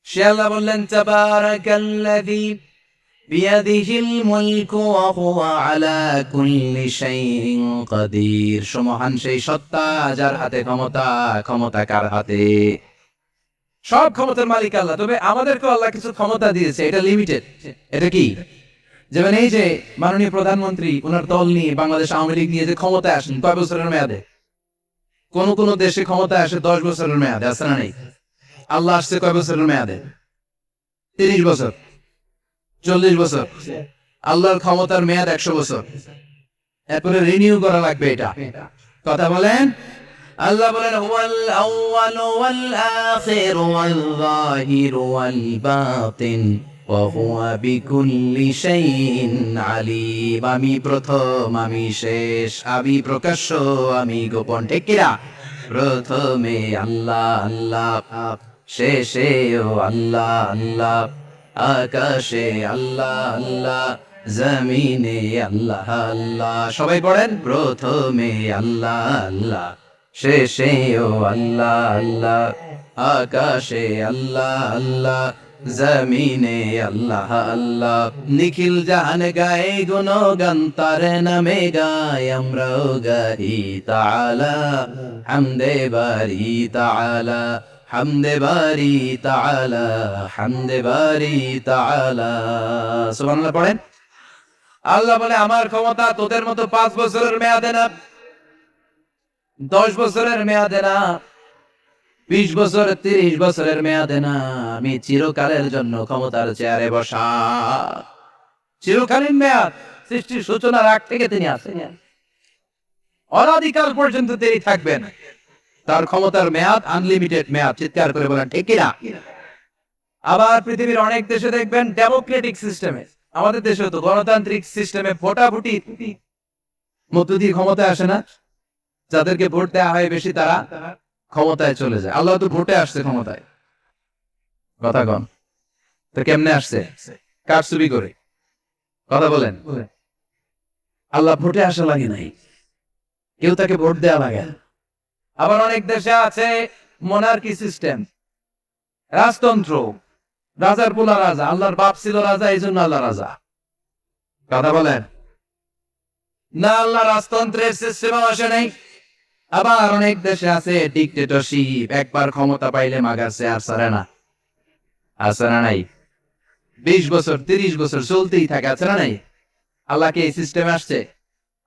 সে আল্লাহ বললেন তাবারাকাল্লাযী বিয়াদিহিল মুলকু ওয়া হুয়া আলা কুল্লি শাইইন কাদির। সুমহান সেই সত্তা যার হাতে ক্ষমতা, ক্ষমতা কার হাতে? সব ক্ষমতার মালিক আল্লাহ। তবে আমাদেরকে আল্লাহ কিছু ক্ষমতা দিয়েছে, এটা লিমিটেড। এটা কি? যেমন এই যে মাননীয় প্রধানমন্ত্রী ওনার দল নিয়ে বাংলাদেশ আওয়ামী লীগ নিয়ে যে ক্ষমতায় আসেন কয় বছরের মেয়াদে? কোন কোন দেশে ক্ষমতায় আসে 10 বছরের মেয়াদে, আছে না নেই? আল্লাহ আসছে কয় বছরের মেয়াদে? 30 বছর, 40 বছর। আল্লাহর ক্ষমতার মেয়াদ 100 বছর। এরপরে রিনিউ করা লাগবে এটা। কথা বলেন। আল্লাহ বলেন হুয়াল আউয়ালু ওয়াল আখিরু ওয়াল যাহিরু ওয়াল বাতিন ওয়া হুয়া বিকুল্লি শাইইন আলিম। আমি প্রথম, আমি শেষ, আমি প্রকাশ্য, আমি গোপন। ঠিক কিনা? প্রথমে আল্লাহ আল্লাহ, শেষেও আল্লাহ আল্লাহ, আকাশে আল্লাহ আল্লাহ, জমিনে আল্লাহ আল্লাহ। সবাই পড়েন, প্রথমে আল্লাহ আল্লাহ, শেষেও আল্লাহ আল্লাহ, আকাশে আল্লাহ আল্লাহ, জমিনে আল্লাহ আল্লাহ। নিখিল জাহান গায়ে গুণগান তার নামে গায়, আমরাও গাই তাআলা হামদে বারি তাআলা, হামদে বারি তাআলা, হামদে বারি তাআলা। সুবহানাল্লাহ পড়েন। আল্লাহ বলে আমার ক্ষমতা তোদের মতো 5 বছরের মেয়াদে না, 10 বছরের মেয়াদে না, 20 বছর 30 বছরের মেয়াদে না। আমি চিরকালের জন্য ক্ষমতার চেয়ারে বসা। চিরকালীন মেয়াদ, সৃষ্টির সূচনার আগ থেকে তিনি আছেন, অনাদিকাল পর্যন্ত তিনি থাকবেন। তার ক্ষমতার মেয়াদ আনলিমিটেড মেয়াদ। চিৎকার করে বলেন ঠিক কিনা? আবার পৃথিবীর অনেক দেশে দেখবেন ডেমোক্রেটিক সিস্টেমে, আমাদের দেশে তো গণতান্ত্রিক সিস্টেমে ভোটাভুটি মধ্য দিয়ে ক্ষমতায় আসে না। যাদেরকে ভোট দেওয়া হয় বেশি তারা ক্ষমতায় চলে যায়। আল্লাহ তো ভোটে আসছে ক্ষমতায়। কথা কন তো কেমনে আসছে? কারচুপি করে। কথা বলেন। আল্লাহ ভোটে আসা লাগে নাই, কেউ তাকে ভোট দেওয়া লাগে। আবার অনেক দেশে আছে মোনার্কি সিস্টেম, রাজতন্ত্র, রাজার পোলা রাজা। আল্লাহর বাপ ছিল রাজা, এই জন্য আল্লাহ রাজা। কথা বলেন না, আল্লাহ রাজতন্ত্রের সিস্টেমে আসে নাই। আবার অনেক দেশে আছে ডিক্টেটরশিপ, একবার ক্ষমতা পাইলে মাগাছে আর ছাড়ে না। আছে না নাই? 20 বছর 30 বছর চলতেই থাকে, আছে না নাই? আল্লাহ কি এই সিস্টেমে আসছে?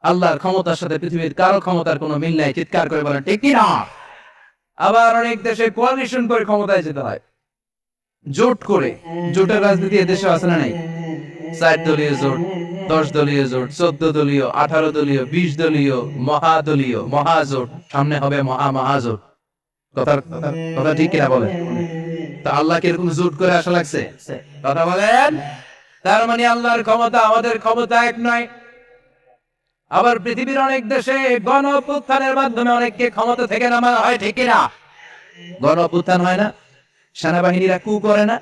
আল্লাহর ক্ষমতার সাথে পৃথিবীর কারো ক্ষমতার কোনো মিল নাই। চিৎকার করে বলেন ঠিক কি না? আবার অনেক দেশে কোয়ালিশন করে ক্ষমতায় যেতে হয়, জোট করে। জোটের রাজনীতি এদেশে আছে না নাই? 4 দলীয় জোট, 10 দলীয় জোট, 14 দলীয়, 18 দলীয়, 20 দলীয়, মহাদলীয়, মহাজোট, সামনে হবে মহাজোট। কথা ঠিক কিনা বলেন? তা আল্লাহকে এরকম জোট করে আসা লাগছে? কথা বলেন। তার মানে আল্লাহর ক্ষমতা আমাদের ক্ষমতা এক নয়। আবার পৃথিবীর অনেক দেশে গণ অভ্যুত্থানের মাধ্যমে অনেককে ক্ষমতা থেকে নামানো হয়, ঠিক কিনা? গণ অভ্যুত্থান হয় না, সেনাবাহিনীরা কু করে না,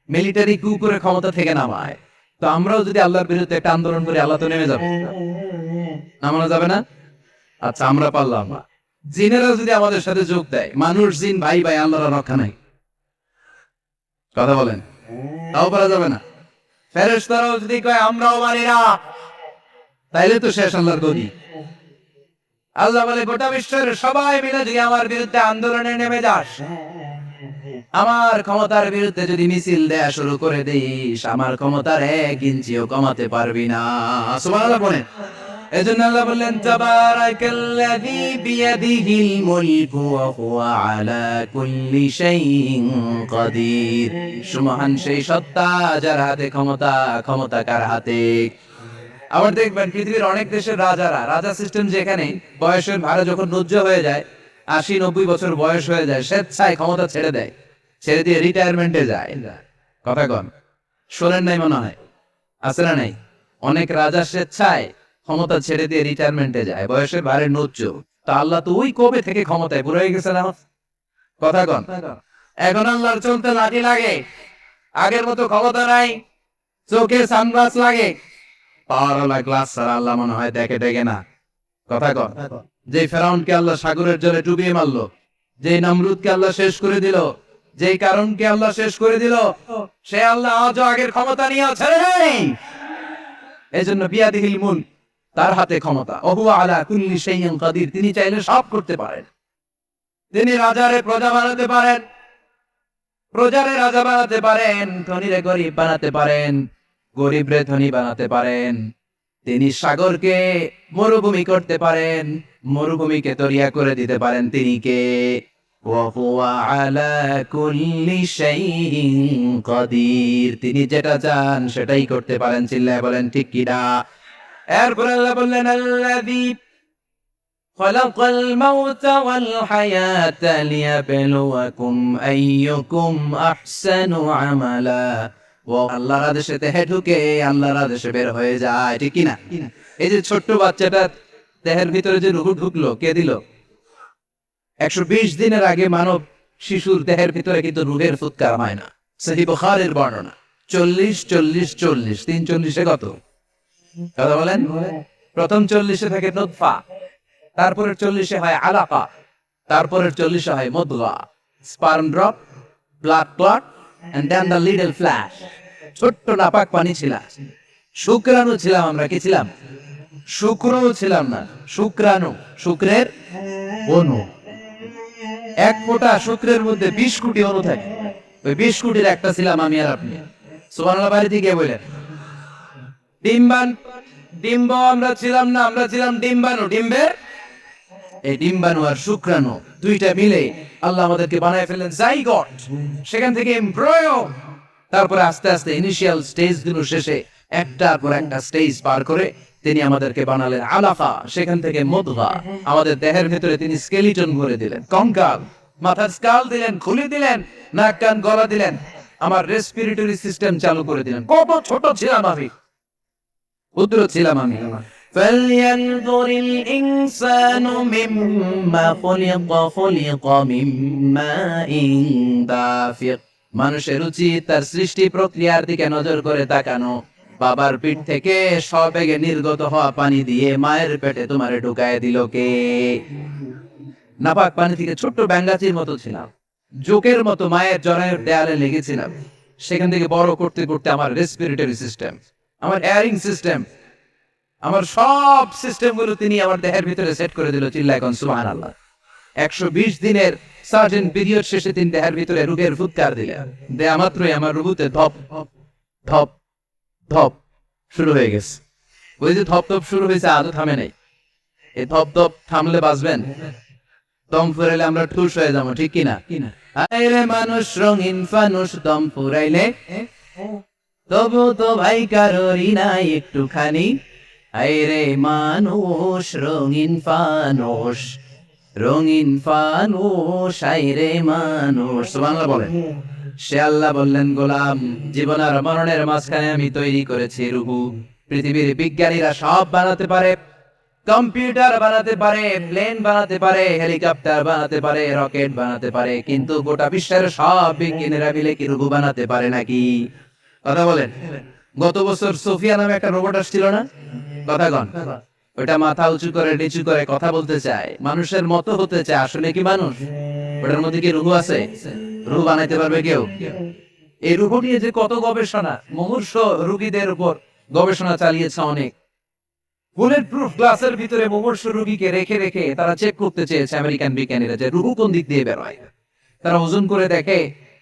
মিলিটারি কু করে ক্ষমতা থেকে নামায়। তো আমরাও যদি আল্লাহর বিরুদ্ধে একটা আন্দোলন করি, আল্লাহ তো নেমে যাবে, নামানো যাবে না? আচ্ছা আমরা পারলাম না, জিনেরা যদি আমাদের সাথে যোগ দেয়, মানুষ জিন ভাই ভাই, আল্লাহর রক্ষা নাই। কথা বলেন, তাও পারা যাবে না। ফেরেশতারাও যদি কয় আমরাও মানি না, তাইলে তো শেষ আল্লাহর গদি। আল্লাহ বলে গোটা বিশ্বের সবাই মিলে যদি আমার বিরুদ্ধে আন্দোলনে নেমে যাস, আমার ক্ষমতার বিরুদ্ধে যদি মিছিল দেয়া শুরু করে দিস, আমার ক্ষমতার 1 ইঞ্চিও কমাতে পারবি না। সুবহানাল্লাহ বলেন। এজন্য আল্লাহ বললেন তাবারাকাল্লাযী বিয়াদিহিল মুলকু ওয়া হুয়া আলা কুল্লি শাইইন কাদির। সুমহান সেই সত্তা যার হাতে ক্ষমতা, ক্ষমতা কার হাতে? আবার দেখবেন পৃথিবীর অনেক দেশের রাজা সিস্টেম, যেখানে বয়সের ভারে যখন নুজ্জ হয়ে যায়, 80-90 বছর বয়স হয়ে যায়, স্বেচ্ছায় ক্ষমতা ছেড়ে দেয়, ছেড়ে দিয়ে রিটায়ারমেন্টে যায়। কথা কন, শোনেন নাই মনে হয়? আছে না নাই? অনেক রাজা স্বেচ্ছায় ক্ষমতা ছেড়ে দিয়ে রিটায়ারমেন্টে যায়, বয়সের ভারে নুজ্জ। তা আল্লাহ তো ওই কবে থেকে ক্ষমতায় বুড়ো হয়ে গেছে না? কথা কন, এখন আল্লাহর চলতে লাঠি লাগে, আগের মতো ক্ষমতা নাই, চোখে সানগ্লাস লাগে, পাওয়ারওয়ালা গ্লাস ছাড়া আল্লাহ মনে হয় দেখে না। কথা কন, যে ফেরাউনকে আল্লাহ সাগরের জলে ডুবিয়ে মারলো, যে নমরুদকে আল্লাহ শেষ করে দিল, যেই কারণকে আল্লাহ শেষ করে দিল, সে আল্লাহ আজও আগের ক্ষমতা নিয়ে ছেড়ে নেই। এজন্য বিয়াদিহিল মুলক, তার হাতে ক্ষমতা, ওয়া হুয়া আলা কুল্লি শাইইন কাদির, তিনি চাইলে সব করতে পারেন। তিনি রাজারে প্রজা বানাতে পারেন, প্রজারে রাজা বানাতে পারেন, ধনীরে গরিব বানাতে পারেন, গরিবরে ধনী বানাতে পারেন। তিনি সাগরকে মরুভূমি করতে পারেন, মরুভূমিকে দরিয়া করে দিতে পারেন। তিনি কে? ওয়া হুয়া আলা কুল্লি শাইইন কাদির, তিনি যেটা চান সেটাই করতে পারেন। চিল্লায় বলেন ঠিক কি না? এরপর আল্লাহ বললেন আল্লাযী খালাকাল মাউতা ওয়াল হায়াতা লিয়াবলুয়াকুম আইয়ুকুম আহসানু আমালা। ও আল্লাহর আদেশে দেহে ঢুকে আল্লাহর আদেশে বের হয়ে যায়, ঠিক কি না? এই যে ছোট্ট বাচ্চাটা দেহের ভিতরে যে রূহ ঢুকলো, কে দিল? 120 দিনের আগে মানব শিশুর দেহের ভিতরে কিন্তু রূহের ফুৎকার হয় না। সহিহ বুখারীর বর্ণনা 40-40-40, 340-এ কত? কথা বলেন। প্রথম 40-এ থাকে নুতফা, তারপরের 40-এ হয় আলাকা, তারপরের 40-এ হয় মুদগা, sperm drop, blood clot, and then the little flash। ছোট্ট নাপাক পানি ছিলাম, শুক্রাণু ছিলাম আমরা। কি ছিলাম? শুক্রও ছিলাম না, শুক্রাণু, শুক্রের অণু। এক ফোঁটা শুক্রের মধ্যে 20 কোটি অণু থাকে, ওই 20 কোটির একটা ছিলাম আমি আর আপনি। সুবহানাল্লাহ, বাড়িতে গিয়ে বলেন। ডিম্ব আমরা ছিলাম না, আমরা ছিলাম ডিম্বাণু, ডিম্বের। এই ডিম্বাণু আর শুক্রাণু দুইটা মিলে আল্লাহ আমাদেরকে বানায় ফেললেন জাইগট, সেখান থেকে এমব্রয়ো, তারপরে আস্তে আস্তে ইনিশিয়াল স্টেজ গুলো শেষে একটার পর একটা স্টেজ পার করে তিনি আমাদেরকে বানালেন আলাকা, সেখান থেকে মুদগা। আমাদের দেহের ভেতরে তিনি স্কেলিটন ভরে দিলেন, কঙ্কাল, মাথার স্কাল দিলেন, খুলে দিলেন, নাক কান গলা দিলেন, আমার রেসপিরেটরি সিস্টেম চালু করে দিলেন। কত ছোট ছিলাম আমি, পুত্র ছিলাম আমি। فلينظر الإنسان مما خلق من ماء دافق। মানুষের উচিত তার সৃষ্টি প্রক্রিয়ার দিকে নজর করে তাকানো। বাবার পিঠ থেকে সবেগে নির্গত হওয়া পানি দিয়ে মায়ের পেটে তোমারে ঢুকায় দিল কে? নাপাক পানি থেকে ছোট্ট ব্যাঙ্গাচির মতো ছিলাম, জোকের মতো মায়ের জরায়ুর দেয়ালে লেগেছিলাম। সেখান থেকে বড় করতে করতে আমার রেসপিরেটরি সিস্টেম, আমার এয়ারিং সিস্টেম, আমার সব সিস্টেম গুলো তিনি আমার দেহের ভিতরে সেট করে দিল। চিল্লায় এখন সুবহানাল্লাহ। 120 দিনের সার্টেন পিরিয়ড শেষে তিনি দেহের ভিতরে রূহের ফুৎকার দিলেন। দেয়া মাত্রই আমার রুহুতে ধপ ধপ ধপ শুরু হয়ে গেছে। ওই যে ধপ ধপ শুরু হয়েছে, আজও থামে নাই। এই ধপ ধপ থামলে বাঁচবেন, দম ফুরাইলে আমরা ঠুস হয়ে যাবো, ঠিক কিনা? আইরে মানুষ রঙিন ফানুষ, দম ফুরাইলে তবু তো ভাই কারোরই নাই একটুখানি। আইরে মানুষ রঙিন ফানুষ, রঙিন ফানুষ, আইরে মানুষ। সুবহানাল্লাহ বলেন। সে আল্লাহ বললেন, গোলাম, জীবন আর মরণের মাঝখানে আমি তৈরি করেছি রূহ। পৃথিবীর বিজ্ঞানীরা সব বানাতে পারে, কম্পিউটার বানাতে পারে, প্লেন বানাতে পারে, হেলিকপ্টার বানাতে পারে, রকেট বানাতে পারে, কিন্তু গোটা বিশ্বের সব বিজ্ঞানীরা মিলে কি রূহ বানাতে পারে নাকি? কথা বলেন। গত বছর সোফিয়া নামে একটা রোবট আসছিল না? কথা কন। ওটা মাথা উঁচু করে নিচু করে কথা বলতে চায়, মানুষের মতো হতে চায়, আসলে কি মানুষ? ওটার মধ্যে কি রূহ আছে? রূহ বানাইতে পারবে কেউ? এই রূহ নিয়ে যে কত গবেষণা, মুমূর্ষ রোগীদের উপর গবেষণা চালিয়েছে অনেক। বুলেট প্রুফ গ্লাসের ভিতরে মুমূর্ষ রোগীকে রেখে রেখে তারা চেক করতে চেয়েছে আমেরিকান বিজ্ঞানীরা যে রূহ কোন দিক দিয়ে বেরোয়। তারা ওজন করে দেখে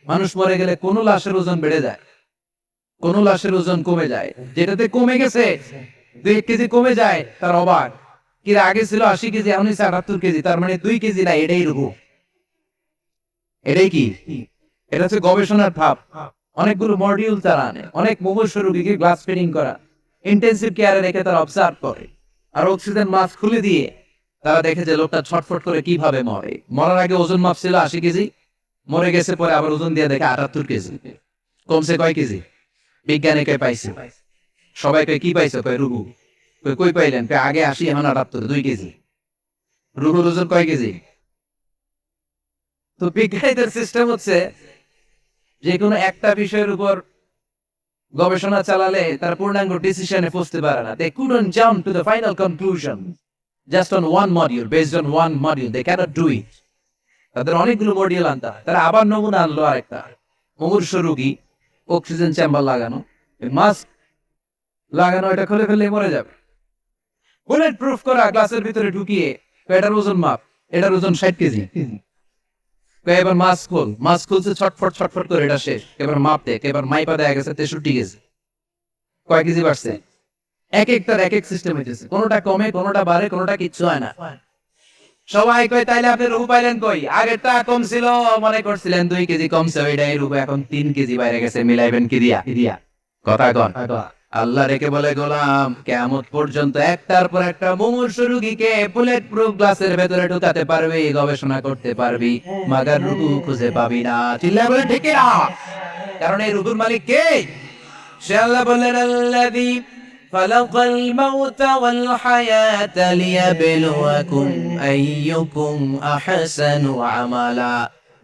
মানুষ মরে গেলে কোন লাশের ওজন বেড়ে যায়, কোন লাশের ওজন কমে যায়। যেটাতে কমে গেছে 2 কেজি কমে যায়, তার অবাক। কি আগে ছিল 80 কেজি, এখন 78 কেজি, তার মানে 2 কেজি না, এটাই রূহ। এটাই কি? এটা হচ্ছে গবেষণার ভাব। অনেকগুলো মডিউল তারা আনে, অনেক মুমূর্ষ রোগীকে গ্লাস ফিটিং করা, ইন্টেন্সিভ কেয়ারে রেখে তারা অবজার্ভ করে, আর অক্সিজেন মাস্ক খুলে দিয়ে তারা দেখে যে লোকটা ছটফট করে কিভাবে মরে। মরার আগে ওজন মাপ ছিল 80 কেজি, মরে গেছে পরে আবার ওজন দিয়ে দেখে 78 কেজি। কমছে কয় কেজি? বিজ্ঞানী কই পাইছে, সবাই কই কি পাইছে, কই রুহু। কই পাইলেন? আগে 80 এখন 78, 2 কেজি। রুহুর ওজন কয় কেজি? তো বিজ্ঞানীদের সিস্টেম হচ্ছে যে কোনো একটা বিষয়ের উপর গবেষণা চালালে তার পূর্ণাঙ্গ ডিসিশনে পৌঁছতে পারে না। They couldn't jump to the final conclusion just on one module, based on one module. They cannot do it. তাদের অনেকগুলো মডিউল আনতে হয়। তারা আবার নমুনা আনলো আরেকটা, মুমূর্ষ রোগী, অক্সিজেন চেম্বার লাগানো, মাস্ক লাগানো, এটা খুলে ফেললে মরে যাবে। বুলেট প্রুফ করা গ্লাসের ভিতরে ঢুকিয়ে এটার ওজন মাপ, এটার ওজন 60 কেজি। এবার মাস্ক খোল, মাস্ক খুলছে ছটফট ছটফট করে, এটা শেষ। এবার মাপ দেখ, এবার মাইপা দেখা গেছে 63 কেজি। কয় কেজি বাড়ছে? এক একটার এক এক সিস্টেম হইতেছে, কোনোটা কমে, কোনোটা বাড়ে, কোনোটা কিচ্ছু হয় না। সবাই কয় তাইলে আপনি রূহ পাইলেন কই? আগেরটা কম ছিল, মনে করছিলেন 2 কেজি কমছে, ওইটাই রূহ এখন 3 কেজি বাইরে গেছে, মিলাইবেন কি দিয়া? কথা কন। আল্লাহ রেখে বলে, গোলাম কিয়ামত পর্যন্ত একটার পর একটা মুমূর্ষ রোগীকে বুলেট প্রুফ গ্লাসের ভেতরে ঢুকাতে পারবি, গবেষণা করতে পারবি, মাগার রূহ খুঁজে পাবি না। চিল্লায় বলে ঠিক না? কারণ এই রূহের মালিক কে? সে আল্লাহ বললেন, আল্লাযী খালাকাল মাউতা ওয়াল হায়াতা লিয়াবলুয়াকুম আইয়ুকুম আহসানু আমালা।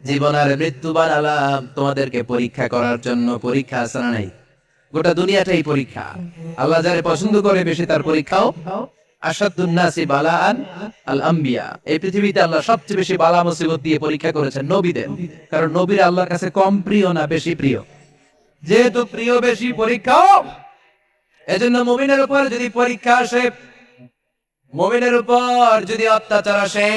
জীবন আর মৃত্যু বানালাম তোমাদেরকে পরীক্ষা করার জন্য। পরীক্ষা আছে না নাই? গোটা দুনিয়াটাই পরীক্ষা। আল্লাহ যারে পছন্দ করে বেশি তার পরীক্ষাও। আশাদ্দুন নাসি বালাআন আল আম্বিয়া। এই পৃথিবীতে আল্লাহ সবচেয়ে বেশি বালা মুসিবত দিয়ে পরীক্ষা করেছেন নবীদের। কারণ নবীরা আল্লাহর কাছে কম প্রিয় না বেশি প্রিয়? যেহেতু প্রিয় বেশি, পরীক্ষাও। এজন্য মুমিনের উপর যদি পরীক্ষা আসে, মুমিনের উপর যদি অত্যাচার আসে,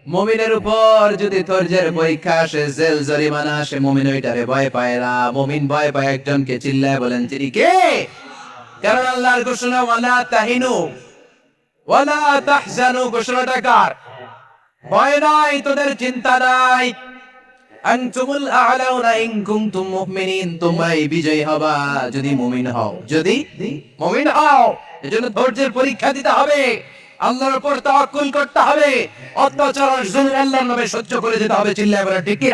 মুমিনের উপর যদি ধৈর্যের পরীক্ষা আসে, জেল জরিমানা আসে, মুমিন ওইটারে ভয় পায় না। মুমিন ভয় পায় একজনকে। চিল্লায় বলেন তিনি কে? কারণ আল্লাহর ঘোষণা, ওয়ালা তাহিনু ওয়ালা তাহজানু। ঘোষণাটা কার? ভয় নাই, তোদের চিন্তা নাই। আনতুমুল আ'লাউনা ইন কুনতুম মুমিনিন। তোমরাই বিজয়ী হবা যদি মুমিন হও, যদি মুমিন হও। এজন্য ধৈর্যের পরীক্ষা দিতে হবে, আল্লাহর উপর তাওয়াক্কুল করতে হবে, অত্যাচার জুলুম আল্লাহর নামে সহ্য করে যেতে হবে। চিল্লায় বলেন ঠিক কি?